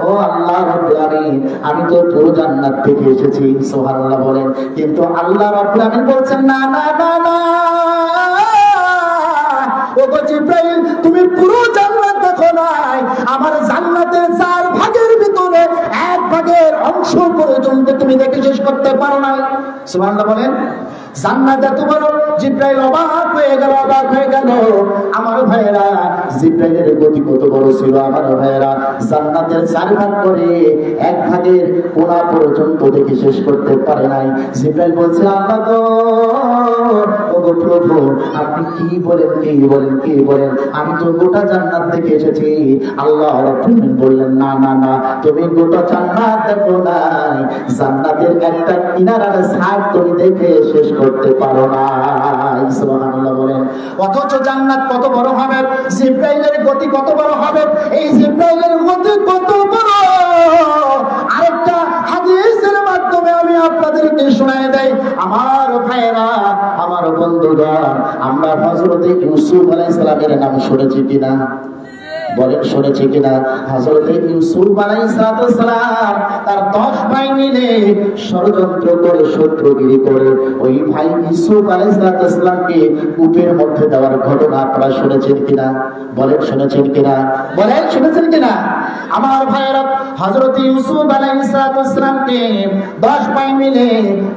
ও আল্লাহ রাব্বুল আলামিন, আমি তো পুরো জান্নাত দেখে এসেছি। সুবহানাল্লাহ বলেন। কিন্তু আল্লাহ রাব্বুল আলামিন বলছেন, না না না না, ও জিবরাইল, তুমি পুরো জান্নাত দেখো নাই, আমার জান্নাতের 4 ভাগের ভিতরে 1 ভাগের অংশ পর্যন্ত তুমি দেখে শেষ করতে পারো না। সুবহানাল্লাহ বলেন। জান্নাত এত বড়, জিবরাইল অবাক হয়ে গেল, অবাক হয়ে গেল। আমার ভাইয়েরা, জিবরাইলের গতি কত বড় ছিল আমার ভাইয়েরা, জান্নাতের 4 ভাগ করে 1 ভাগের কোণা পর্যন্ত দেখে শেষ করতে পারে নাই। জিবরাইল বলছে, আল্লাহ গো, ওগো প্রভু, আপনি কি বলেন, কি বলেন, কি বলেন, আমি তো গোটা জান্নাত দেখে এসেছি। আল্লাহ রাব্বুল আলামিন বললেন, না না না, তুমি গোটা জান্নাত দেখো নাই, জান্নাতের একটা কিনারার ছাপ তুমি দেখে শেষ করতে পারো না। সুবহানাল্লাহ বলেন। অথচ জান্নাত কত বড় হবে, জিবরাইলের গতি কত বড় হবে, এই জিবরাইলের গতি কত বড়, আরেকটা হাদিসের মাধ্যমে আমি আপনাদেরকে শোনায় দেই। আমার ভাইয়েরা, আমার বন্ধুরা, আমরা হযরত ইউসুফ আলাইহিস সালামের নাম শুনেছি কিনা? বলেন শুনেছি কিনা? হযরত ইউসুফ আলাইহিস সালাম তার 10 ভাই মিলে ষড়যন্ত্র করে শত্রুগিরি করে ওই ভাই ইউসুফ আলাইহিস সালামকে কূপের মধ্যে দেওয়ার ঘটনা আপনারা শুনেছেন কিনা? বলেন শুনেছেন কিনা? বলেন শুনেছেন কিনা? আমার ভাইয়েরা, হযরত ইউসুফ আলাইহিস সালামকে 10 ভাই মিলে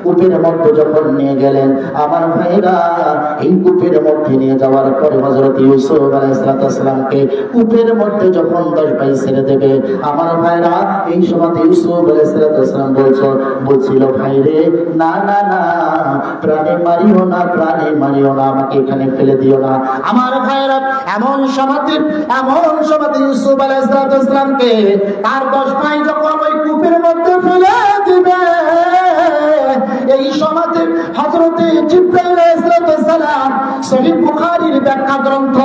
কূপের মধ্যে যখন নিয়ে গেলেন, আমার ভাইয়েরা এই কূপের মধ্যে নিয়ে যাওয়ার পরে হযরত ইউসুফ আলাইহিস সালামকে কূপের মধ্যে যখন 10 ভাই ছেড়ে দেবে, আমার ভাইরা এই সময় ইউসুফ আলাইহিস সালাম বলছিল, ভাই রে, না না না, প্রাণে মারিও না, প্রাণে মারিও না, আমাকে এখানে ফেলে দিও না। আমার ভাইরা এমন সময় ইউসুফ আলাইহিস সালামকে তার 10 ভাই যখন ওই কূপের মধ্যে ফেলে দিবে, এই সমাজে হযরত জিবরাইল আলাইহিস সালাম সহিহ বুখারীর ব্যাখ্যা গ্রন্থ,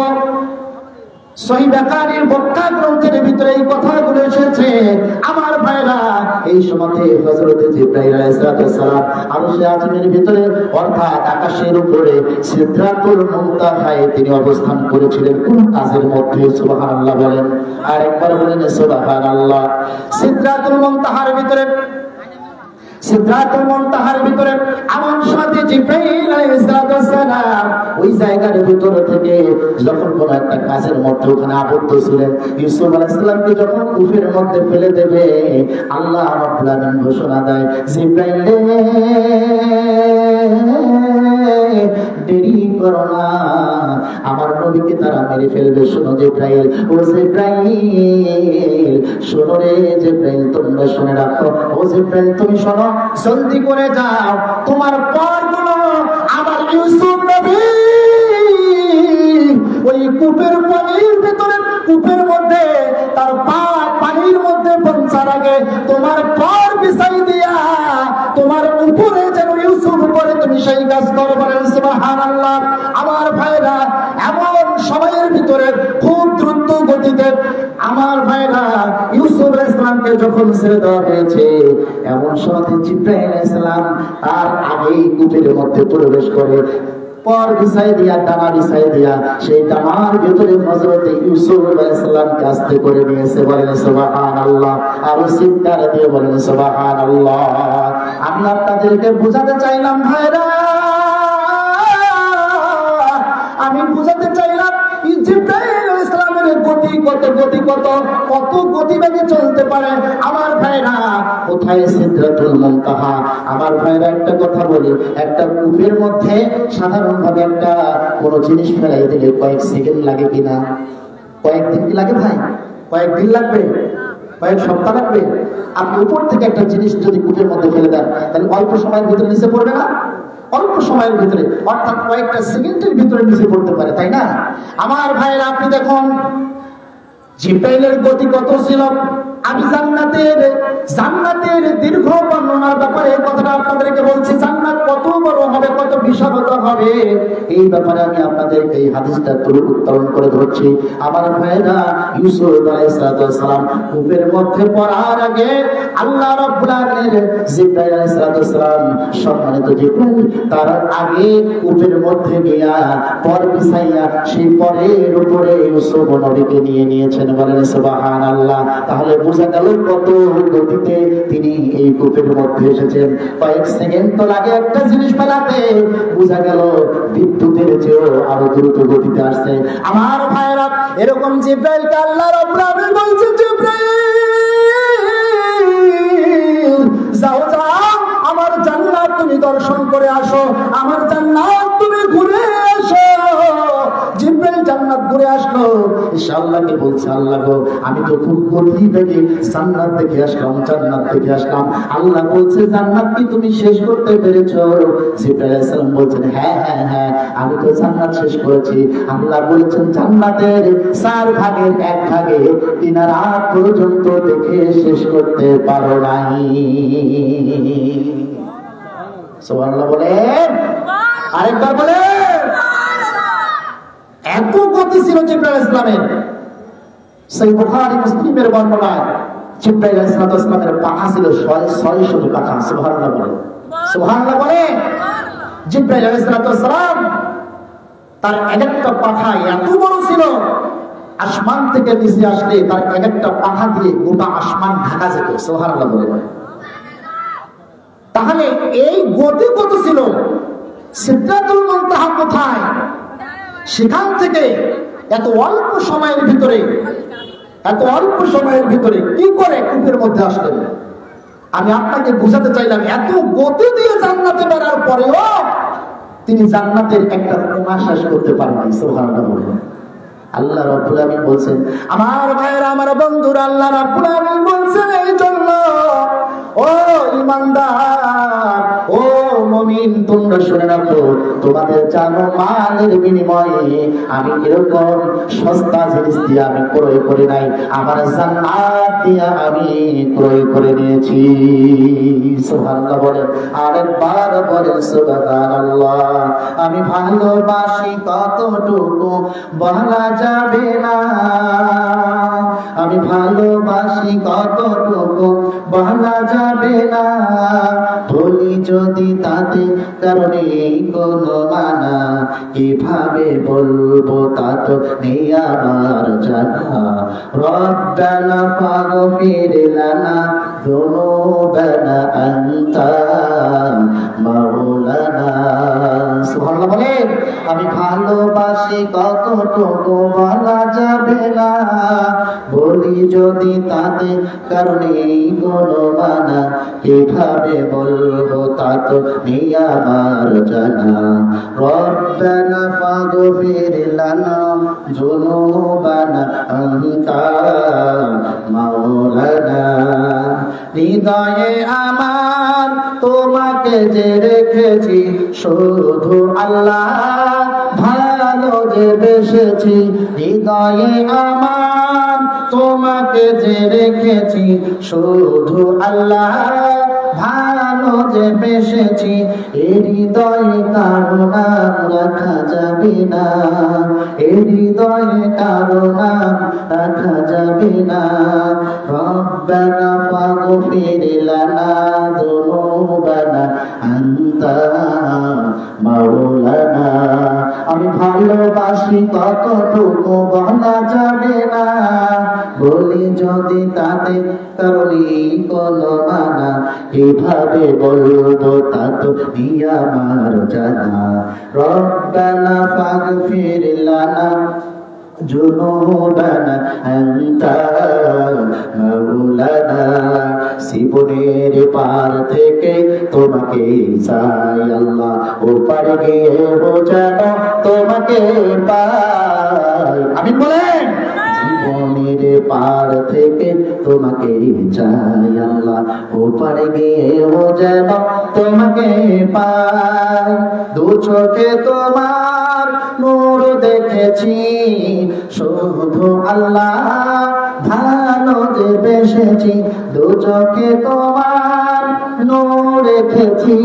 সহিহ বুখারীর ব্যাখ্যা গ্রন্থের ভিতরে এই কথাগুলো এসেছে। আমার ভাইরা এই সময়তে হযরত জিবরাইল আলাইহিস সালাম আরশে আজিমের ভিতরে অর্থাৎ আকাশের উপরে সিদরাতুল মুনতাহায় তিনি অবস্থান করেছিলেন। কোন কাজের মধ্যে? সুবহানাল্লাহ বলেন, আর একবার বলেন সুবহানাল্লাহ। সিদরাতুল মুনতাহার ভিতরে আমার সাথে জিবরাইল আলাইহিস সালাম ওই জায়গার ভিতর থেকে যখন কোন একটা কাজের মধ্যে ওখানে আবদ্ধ ছিলেন, ইউসুফ আলাইহিস সালামকে যখন কূপের মধ্যে ফেলে দেবে, আল্লাহ রাব্বুল আলামিন ঘোষণা দেয়, জিবরাইল দেরি করো না, আমার নবীকে তারা মেরে ফেলবে। শোনো জিবরাইল, ও জিবরাইল শোনো রে জিবরাইল, তোমরা শুনে রাখো। ও জিবরাইল তুমি শোনো, জলদি করে যাও, তোমার পরগুলো আমার ইউসুফ নবী ওই কূপের পানির ভিতরে, কূপের মধ্যে তার পা পানির মধ্যে পৌঁছার আগে তোমার পর বিছাই দিয়া তোমার উপরে যেন ইউসুফ উপরে তুমি সেই কাজ করো। বলেন সুবহানাল্লাহ। আমার ভাইরা এমন সময়ের ভিতরে খুব দ্রুত গতিতে আমার ভাইরা ইউসুফ আলাইহিস সালামকে যখন ছেড়ে দেওয়া হয়েছে, এমন সময় জিবরাইল আলাইহিস সালাম তার আগেই কূপের মধ্যে প্রবেশ করে পর বিছাই দিয়া, ডানা বিছাই দিয়া সেই ডানার ভিতরে হযরত ইউসুফ আলাইহিস সালামকে আস্তে করে নিয়েছে। বলেন সুবহানাল্লাহ। আর চিৎকার দিয়ে বলেন সুবহানাল্লাহ। আমি আপনাদেরকে বুঝাতে চাইলাম ভাইরা, আমি বুঝাতে চাইলাম জিবরাইল আলাইহিস সালামের গতি কত গতিবেগে চলতে পারে। আমার ভাইরা কোথায় সিদরাতুল মুনতাহা? আমার ভাইরা একটা কথা বলি, একটা কূপের মধ্যে সাধারণভাবে একটা কোনো জিনিস ফেলাই দিলে কয়েক সেকেন্ড লাগে কিনা? কয়েকদিন কি লাগে ভাই? কয়েকদিন লাগবে? কয়েক সপ্তাহ লাগবে? আপনি উপর থেকে একটা জিনিস যদি কূপের মধ্যে ফেলে দেন, তাহলে অল্প সময়ের ভিতরে নিচে পড়বে না? অল্প সময়ের ভিতরে, অর্থাৎ কয়েকটা সেকেন্ডের ভিতরে নিচে পড়তে পারে, তাই না? আমার ভাইরা আপনি দেখুন জিবরাইলের গতি কত ছিল। আমি জান্নাতের দীর্ঘ বর্ণনার ব্যাপারে কথাটা আপনাদেরকে বলছি। জান্নাত কত বড় হবে, কত বিশালতা হবে, এই ব্যাপারে আমি আপনাদেরকে এই হাদিসটা উত্তরণ করে ধরছি। আমার ভাইরা ইউসুফ আলাইহিস সালাম কূপের মধ্যে পড়ার আগে আল্লাহ রাব্বুল আলামিন জিবরাইল আলাইহিস সালাম, সম্মানিত জিবরাইল, তার আগে কূপের মধ্যে গিয়া পর বিছাইয়া সেই পরের উপরে ইউসুফ নবীকে নিয়ে নিয়েছেন। বলেন সুবহানাল্লাহ। তাহলে বোঝা গেল কত গতিতে তিনি এই কূপের মধ্যে এসেছেন। কয়েক সেকেন্ড তো লাগে একটা জিনিস ফেলাতে, বোঝা গেল বিদ্যুতের চেয়েও আরো দ্রুত গতিতে আসছে। আমার ভাইরা এরকম জিবরাইলকে আল্লাহ রাব্বুল আলামিন বলছেন, জিবরাইল যাও আমার জান্নাত তুমি দর্শন করে আসো, আমার জান্নাত তুমি ঘুরে আসো। জিবরাইল জান্নাত ঘুরে আসলো, এসে আল্লাহকে বলছে, আল্লাহ গো আমি তো খুব গতিবেগে জান্নাত দেখে আসলাম, জান্নাত দেখে আসলাম। আল্লাহ বলছে জান্নাত কি তুমি শেষ করতে পেরেছো? জিবরাইল আলাইহিস সালাম বলছেন হ্যাঁ হ্যাঁ হ্যাঁ, আমি তো জান্নাত শেষ করেছি। আল্লাহ বলেছেন জান্নাতের 4 ভাগের 1 ভাগে 3 রাত পর্যন্ত দেখে শেষ করতে পারো নাই। সুবহানাল্লাহ বলেন, আরেকবার বলেন। এত গতি ছিল জিবরাইল আলাইহিস সালামের। সহিহ বুখারী মুসলিমের বর্ণনায় জিবরাইল আলাইহিস সালামের পাখা ছিল 600 পাখা। সুবহানাল্লাহ বলেন, সুবহানাল্লাহ বলেন। জিবরাইল আলাইহিস সালাম তার একটা পাখা এত বড় ছিল, আসমান থেকে নিচে আসলে তার এক একটা পাখা দিয়ে গোটা আসমান ঢাকা যেত। সুবহানাল্লাহ বলে। তাহলে এই গতি কত ছিল, সিদরাতুল মুনতাহা কোথায়, সেখান থেকে এত অল্প সময়ের ভিতরে কি করে কূপের মধ্যে আসলেন? আমি আপনাকে বুঝাতে চাইলাম, এত গতি দিয়ে জান্নাতে বেরার পরেও তিনি জান্নাতের একটা কোণা শেষ করতে পারেননি। সুবহানাল্লাহ। আল্লাহ রাব্বুল আলামিন বলছেন, আমার ভাইরা, আমার বন্ধুরা, আল্লাহ রাব্বুল আলামিন বলছেন এই জন্য, ও ইমানদার, ও মুমিন, তোমরা শুনে রাখো, তোমাদের জানো মালের বিনিময়ে আমি এরকম সস্তা জিনিস দিয়ে আমি ক্রয় করে নাই, আমার জান্নাত দিয়ে আমি ক্রয় করে নিয়েছি। সুবহানাল্লাহ বলে, আরেকবার বলে সুবহানাল্লাহ। আমি ভালোবাসি কতটুকু বলা যাবে না, আমি ভালোবাসি কতটুকু বলা যাবে না, বলি যদি তাতে কারণে কোনো মানা, কিভাবে বলবো তা তো নেই আমার জানা। রব্বানা ফাগফির লানা যুনুবানা আনতা মাওলানা। সুবহানাল্লাহ বলেন, আমি ভালোবাসি কতটুকু বলা যাবে না, বলি যদি তাতে কারণে কোনো মানা, কিভাবে বলবো তা তো নেই আমার জানা। রব্বানা ফাগফির লানা যুনুবানা আনতা মাওলানা। হৃদয়ে আমার তোমাকে যে রেখেছি, শুধু আল্লাহ ভালো যে বেসেছি, হৃদয়ে আমার তোমাকে যে রেখেছি, শুধু আল্লাহ ভালো যে বেসেছি, এ হৃদয়ে কারো নাম রাখা যাবে না, এ হৃদয়ে কারো নাম রাখা যাবে না। রব্বানা ফাগফির লানা যুনুবানা আনতা মাওলানা। আমি ভালোবাসি কতটুকু বলা যাবে না, বলি যদি তাতে কারণে কোনো মানা, কিভাবে বলবো তা তো নেই আমার জানা। রব্বানা ফাগফির লানা যুনুবানা আনতা মাওলানা। জীবনের পার থেকে তোমাকে চাই আল্লাহ, ও পার গিয়ে যেন তোমাকে পাই। আমিন বলেন। জীবনের পার থেকে তোমাকে চাই আল্লাহ, ও পার গিয়ে যেন তোমাকে পাই। দু চোখে তোমার নূর দেখেছি, শুধু আল্লাহ ভালো যে বেসেছি, দু চোখে তোমার নূর দেখেছি,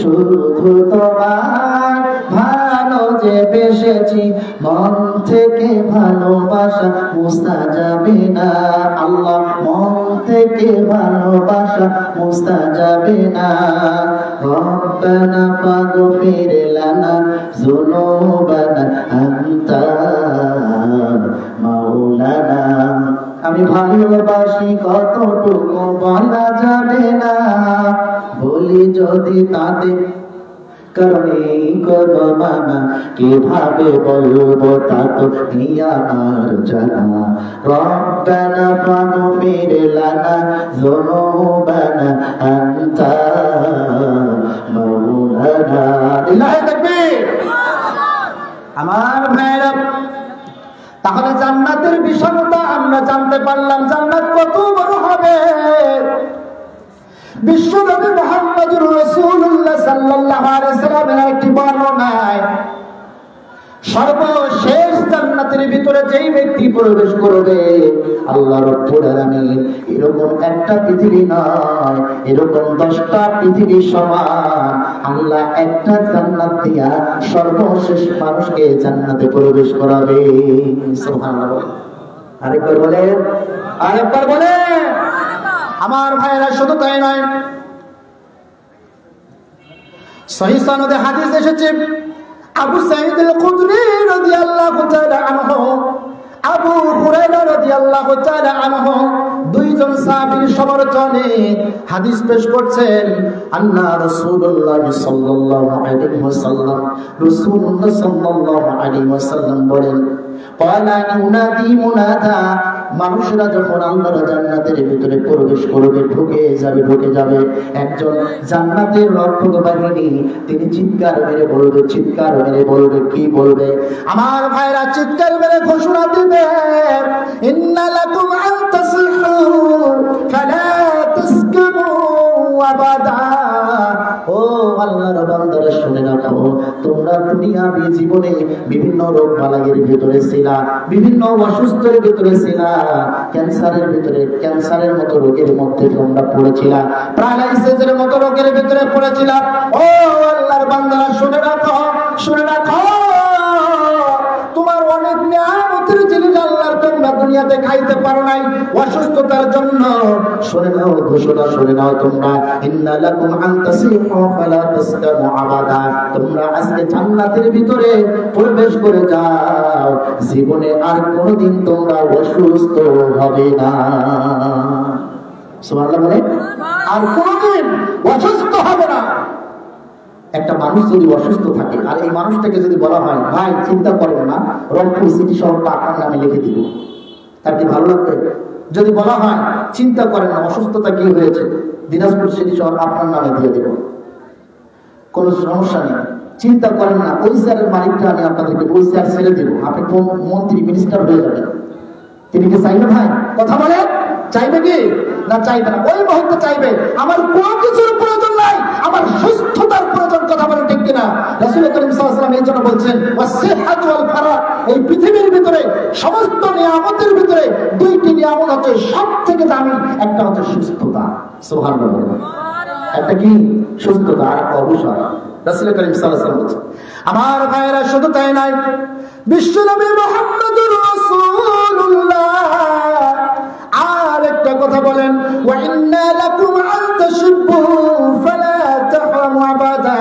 শুধু তোমার ভালো যে বেসেছি, মন থেকে ভালোবাসা মুছা যাবে না আল্লাহ, মন থেকে ভালোবাসা মুছা যাবে না। রব্বানা ফাগফির লানা যুনুবানা আনতা মাওলানা। আমি ভালোবাসি কতটুকু বলা যাবে না, বলি যদি তাতে কারণে কোনো মানা, কিভাবে বলবো তা তো নেই আমার জানা। রব্বানা ফাগফির লানা যুনুবানা আনতা মাওলানা। লিল্লাহি তাকবীর। আমার ভাইরা, তাহলে জান্নাতের বিশালতা আমরা জানতে পারলাম, জান্নাত কত বড় হবে। বিশ্বনবী মুহাম্মদুর রাসূলুল্লাহ সাল্লাল্লাহু আলাইহি সাল্লামের একটি বর্ণনায় সর্বশেষ জান্নাতের ভিতরে যেই ব্যক্তি প্রবেশ করবে, আল্লাহ রাব্বুল আলামিন এরকম একটা পৃথিবী নয়, এরকম 10টা পৃথিবী সমান আল্লাহ একটা জান্নাত দিয়া সর্বশেষ মানুষকে জান্নাতে প্রবেশ করাবে। সুবহানাল্লাহ। আরেকবার বলেন, আরেকবার বলেন। আমার ভাইরা, শুধু তাই নয়, সহিহ সনদে হাদিস এসেছে, আবু সাঈদ আল খুদরি রাদিয়াল্লাহু তাআলা আনহু আবু হুরায়রা রাদিয়াল্লাহু তাআলা আনহু দুইজন সাহাবীর সমর্থনে হাদিস পেশ করছেন। আল্লাহ রাসূলুল্লাহ সাল্লাল্লাহু আলাইহি ওয়াসাল্লাম রাসূলুল্লাহ সাল্লাল্লাহু আলাইহি ওয়াসাল্লাম বলেন, ক্বালা ইউনাদি মুনাদা, মানুষরা যখন আল্লাহর জান্নাতের ভিতরে প্রবেশ করবে, ঢুকে যাবে, একজন জান্নাতের রক্ষক বাহিনী তিনি চিৎকার মেরে বলবে, কি বলবে? আমার ভাইরা চিৎকার মেরে ঘোষণা দিবে, ইন্না লাকুম আন তাসিহু ফালা তাসকামু আবাদা। ও আল্লাহর বান্দারা শুনে রাখো, তোমরা দুনিয়াবী জীবনে বিভিন্ন রোগ বালাইয়ের ভিতরে ছিলা, বিভিন্ন অসুস্থের ভিতরে ছিলা, ক্যান্সারের মতো রোগের মধ্যে তোমরা পড়েছিলা, প্যারালাইসিসের মতো রোগের ভিতরে পড়েছিলা। ও আল্লাহর বান্দারা শুনে রাখো, তোমার অনেক নিয়ামতের জিনিস আল্লাহর তোমরা দুনিয়াতে খাইতে পারো নাই অসুস্থতার জন্য। শুনে নাও, ঘোষণা শুনে নাও তোমরা, ইন্না লাকুম আন তাসিহু ফালা তাসকামু আবাদা, তোমরা আজকে জান্নাতের ভিতরে প্রবেশ করে যাও, জীবনে আর কোনোদিন তোমরা অসুস্থ হবে না। সুবহানাল্লাহ বলে, আর কোনোদিন অসুস্থ হবে না। একটা মানুষ যদি অসুস্থ থাকে আর এই মানুষটাকে যদি বলা হয়, ভাই চিন্তা করেন না, রংপুর সিটি শহরটা আপনার নামে লিখে দিব, তার কি ভালো লাগবে? যদি বলা হয়, চিন্তা করেন না, অসুস্থতা কি হয়েছে, দিনাজপুর সিটি শহর আপনার নামে দিয়ে দেব, কোনো সমস্যা নেই, চিন্তা করেন না, ওই চেয়ারের মালিকটা আমি আপনাদেরকে ওই চেয়ার ছেড়ে দেবো, আপনি মন্ত্রী মিনিস্টার হয়ে যাবেন। তিনি কি চাইবে? ভাই কথা বলে, চাইবে কি না? চাইবে না। ওই মুহূর্তে চাইবে আমার কোনো কিছুর প্রয়োজন নাই, আমার সুস্থতার প্রয়োজন। কথা বলেন ঠিক কিনা? রাসূল করিম সাল্লাল্লাহু আলাইহি ওয়াসাল্লাম এই জন্য বলছেন, ওয়াসিহাতু ওয়াল ফারাগ, এই পৃথিবীর ভিতরে সমস্ত নিয়ামতের ভিতরে দুইটি নিয়ামত হচ্ছে সবথেকে দামি, একটা হচ্ছে সুস্থতা। সুবহানাল্লাহ। একটা কি? সুস্থতা, আর একটা অবসর। রাসূল করিম সাল্লাল্লাহু আলাইহি ওয়াসাল্লাম বলছেন। আমার ভাইরা শুধু তাই নয়, বিশ্বনবী মুহাম্মদুর রাসূলুল্লাহ আর একটা কথা বলেন, ওয়া ইন্না লাকুম আন তাশিব্বু ফালা তাহরামু আবাদা।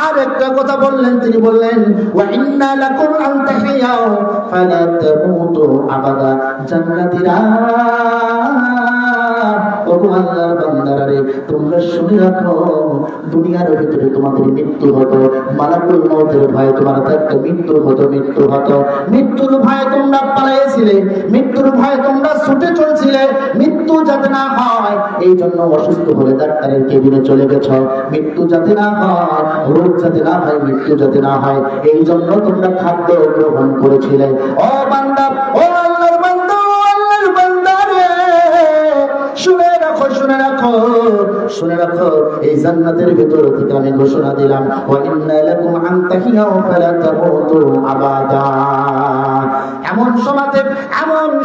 আর একটা কথা বললেন, তিনি বললেন, ওয়া ইন্না লাকুম আন তাহিয়াউ ফালা তামুতু আবাদা। জান্নাতীরা, ও আল্লাহর বান্দারা রে, তোমরা শুনে রাখো, দুনিয়ার ভিতরে তোমাদের মৃত্যু হতো, মালাকুল মউতের ভয়ে তোমার একটা মৃত্যু হতো, মৃত্যুর ভয়ে তোমরা পালাইছিলে, মৃত্যুর ভয়ে তোমরা ছুটে চলছিলে, মৃত্যু যাতে না হয় এই জন্য অসুস্থ হলে ডাক্তারের কেবিনে চলে গেছ, মৃত্যু যাতে না হয়, রোগ যাতে না হয়, মৃত্যু যাতে না হয় এই জন্য তোমরা খাদ্য গ্রহণ করেছিলে। ও বান্দা, ও আল্লাহর বান্দা, ও আল্লাহর বান্দা রে, শুনে রাখো, এই জান্নাতের ভিতর থেকে আমি ঘোষণা দিলাম, ওয়া ইন্না লাকুম আন তাহিয়াউ ফালা তামুতু আবাদা। এমন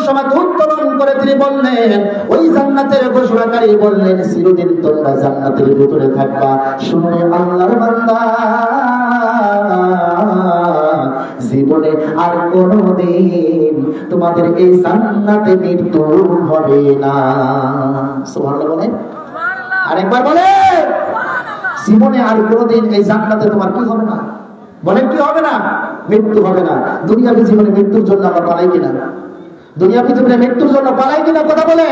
সমাজ উত্তোলন করে তিনি বললেন, ওই জান্নাতের ঘোষণাকারী বললেন, চিরদিন তোমরা জান্নাতের ভিতরে থাকবা। শুনে আল্লাহর বান্দা, জীবনে আর কোনদিন তোমাদের এই জান্নাতে মৃত্যু হবে না। সুবহানাল্লাহ বলেন, আরেকবার বলে, জীবনে আর কোনদিন এই জান্নাতে তোমার কি হবে না? বলেন কি হবে না? মৃত্যু হবে না। দুনিয়াবী জীবনে মৃত্যুর জন্য আমরা পালাই কিনা? দুনিয়াবী জীবনে মৃত্যুর জন্য পালাই কিনা? কথা বলে।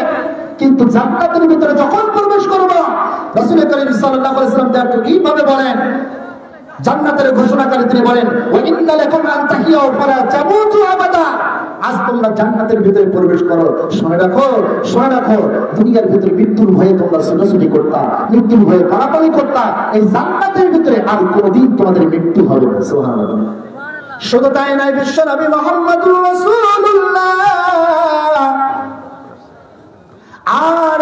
কিন্তু জান্নাতের ভিতরে যখন প্রবেশ করবো, রাসূল করিম সাল্লাল্লাহু আলাইহি ওয়াসাল্লাম কিভাবে বলেন, জান্নাতের ঘোষণাকারী তিনি বলেন, ওয়া ইন্না লাকুম আন তাহিয়াউ ফালা তামুতু আবাদা। আজ তোমরা জান্নাতের ভিতরে প্রবেশ করো, শুনে রাখো, দুনিয়ার ভিতরে মৃত্যুর ভয়ে তোমরা ছোটাছুটি করতা, মৃত্যুর ভয়ে পালাপালি করতা, এই জান্নাতের ভিতরে আর কোনদিন তোমাদের মৃত্যু হবে না। সুবহানাল্লাহ। শুধু তাই নয়, বিশ্বনবী মুহাম্মদুর রাসূলুল্লাহ আর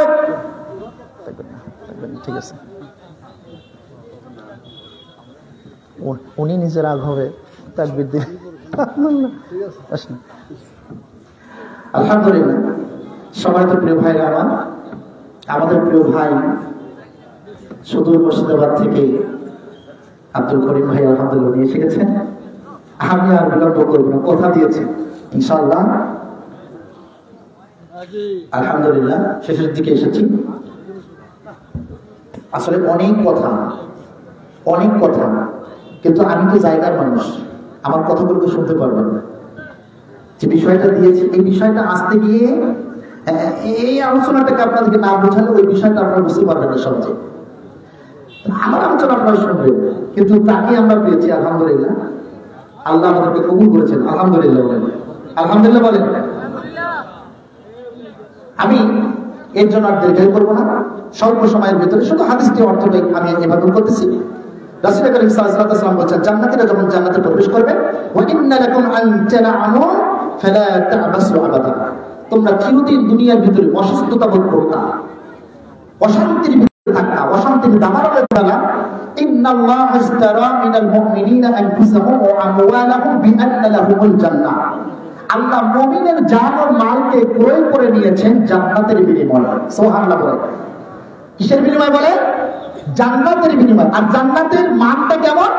ঠিক আছে, উনি নিজের রাগ হবে তাকবীর দিন। আলহামদুলিল্লাহ। সবাই তো প্রিয় ভাইরা আমার, আমাদের প্রিয় ভাই সুদূর মুর্শিদাবাদ থেকে আব্দুল করিম ভাই আলহামদুলিল্লাহ নিয়ে এসে গেছেন। আমি আর বিলম্ব করবো না, কথা দিয়েছি ইনশাআল্লাহ। আলহামদুলিল্লাহ শেষের দিকে এসেছি। আসলে অনেক কথা, কিন্তু আমি তো জায়গার মানুষ, আমার কথাগুলো তো শুনতে পারবেন না। যে বিষয়টা দিয়েছি, এই বিষয়টা আসতে গিয়ে এই আলোচনাটাকে আপনাদেরকে না বোঝালে ওই বিষয়টা আপনারা বুঝতে পারবেন না সহজে। আমার আলোচনা আপনারা শুনবেন, কিন্তু তাকে আমরা পেয়েছি আলহামদুলিল্লাহ। আল্লাহ আমাদেরকে কবুল করেছেন, আলহামদুলিল্লাহ বলেন, আলহামদুলিল্লাহ বলেন। আমি এর জন্য আর দীর্ঘায়ু করবো না, স্বল্প সময়ের ভিতরে শুধু হাদিসটি অর্থটা আমি এভাবে করতেছি। রাসূল করিম সাল্লাল্লাহু আলাইহি ওয়াসাল্লাম বলেছেন, জান্নাতীরা যখন জান্নাতে প্রবেশ করবে, ওয়া ইন্না লাকুম আন তানআমু ফালা তা'বাসু আবাদা, তোমরা চিরদিন দুনিয়ার ভিতরে অসুস্থতা বোধ করতা, অশান্তির ভিতরে থাকতা, অশান্তির দামারে পড়া। ইন্নাল্লাহা ইশতারা মিনাল মুমিনিনা আনফুসাহুম ওয়া আমওয়ালাহুম বিআন্না লাহুমুল জান্নাহ, আল্লাহ মুমিনের জান ও মালকে ক্রয় করে নিয়েছেন জান্নাতের বিনিময়ে। সুবহানাল্লাহ বলে। কিসের বিনিময়ে বলে? জান্নাতের বিনিময়ে। আর জান্নাতের মানটা কেমন?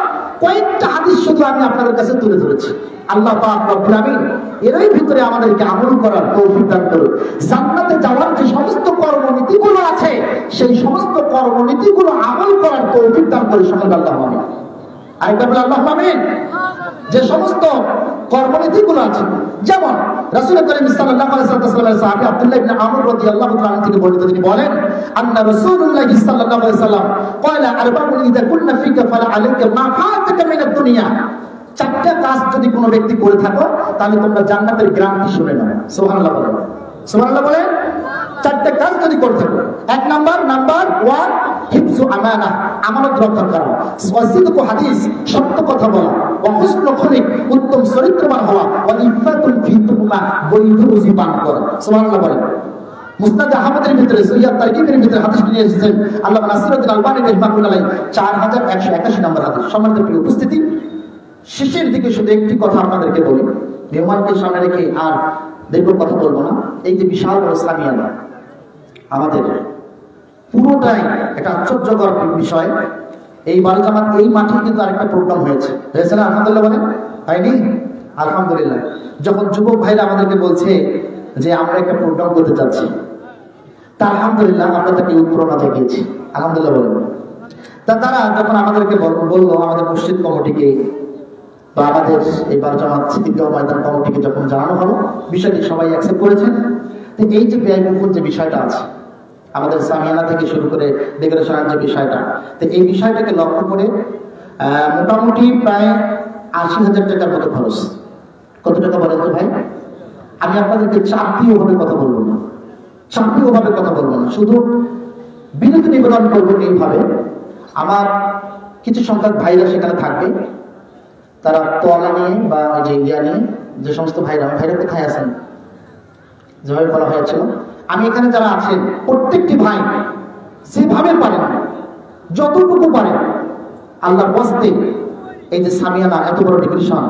কয়েকটা হাদিস শুধু আমি আপনাদের কাছে তুলে ধরেছি। আল্লাহ পাক রব্বুল আমিন এরই ভিতরে আমাদেরকে আমল করার তৌফিক দান করুন। জান্নাতে যাওয়ার যে সমস্ত কর্মনীতিগুলো আছে, সেই সমস্ত কর্মনীতিগুলো আমল করার তৌফিক দান করে সকল আল্লাহ আমিন। আরেকবার বলে আল্লাহ আমিন। যে সমস্ত কর্মনীতিগুলো আছে, যেমন রাসূল করিম সাল্লাল্লাহু আলাইহি ওয়াসাল্লামের সাহাবী আব্দুল্লাহ ইবনে আমর রাদিয়াল্লাহু তাআলা থেকে বর্ণিত, তিনি বলেন, আন্না রাসূলুল্লাহ সাল্লাল্লাহু আলাইহি ওয়াসাল্লাম ক্বালা আরবাউন ইযা কুননা ফিকা ফালা আলাইকা মা ফাতাকা মিনাদ দুনিয়া, চারটা কাজ যদি কোনো ব্যক্তি করে থাকো তাহলে তোমরা জান্নাতের গ্যারান্টি শুনে নাও। সুবহানাল্লাহ বলেন, সুবহানাল্লাহ বলেন। চারটা কাজ যদি করে থাকো, এক নাম্বার 1 হিফজু আমানা, আমানত রক্ষা করা, ওয়াসিদকু হাদিস, সত্য কথা বলা, ওয়া হুসনুল খুলুক, উত্তম চরিত্রবান হওয়া, ওয়া ইফাতুল ফি তুহমা, বৈধ রুজি পান করা। সুবহানাল্লাহ বলেন। মুসনাদ আহমদের ভিতরে সহিহ তারগিবের ভিতরে হাদিস নিয়ে এসেছেন আল্লামা নাসিরউদ্দিন আলবানী রাহিমাহুল্লাহ 4181 নম্বর হাদিস। সম্মানিত প্রিয় উপস্থিতি, শেষের দিকে শুধু একটি কথা আপনাদেরকে বলি, মেহমানকে সামনে রেখে আর দীর্ঘ কথা বলবো না। এই যে বিশাল বড় সামিয়ানা, আমাদের পুরোটাই একটা আশ্চর্যকর বিষয়। এই বারোজামাত এই মাঠে কিন্তু আরেকটা প্রোগ্রাম হয়েছে না? আলহামদুলিল্লাহ বলেন, হয়নি? আলহামদুলিল্লাহ। যখন যুবক ভাইরা আমাদেরকে বলছে যে আমরা একটা প্রোগ্রাম করতে চাচ্ছি, তা আলহামদুলিল্লাহ আমরা তাকে উৎপ্রেরণা জাগিয়েছি, আলহামদুলিল্লাহ বলেন। তা তারা যখন আমাদেরকে বললো, আমাদের মসজিদ কমিটিকে বা আমাদের এই বারোজামাত ঈদগাহ ময়দান কমিটিকে যখন জানানো হলো, বিষয়টি সবাই অ্যাকসেপ্ট করেছেন। তো এই যে ব্যয়বহুল যে বিষয়টা আছে, আমাদের সামিয়ানা থেকে শুরু করে ডেকোরেশনের যে বিষয়টা, তো এই বিষয়টাকে লক্ষ্য করে মোটামুটি প্রায় ৮০,০০০ টাকার মতো খরচ। কত টাকা বলেন তো ভাই? আমি আপনাদেরকে চাপীয়ভাবে কথা বলবো না, চাপীয়ভাবে কথা বলবো না, শুধু বিরতি নিবেদন করবো এইভাবে। আমার কিছু সংখ্যক ভাইরা সেখানে থাকবে, তারা তোয়ালা নিয়ে বা ওই যে ইয়া নিয়ে, যে সমস্ত ভাইরা কোথায় আছেন, যেভাবে বলা হয়েছিল, আমি এখানে যারা আছেন প্রত্যেকটি ভাই যেভাবে পারেন, যতটুকু পারেন, আল্লাহর ওয়াস্তে এই যে সামিয়ানা এত বড় ডেকোরেশন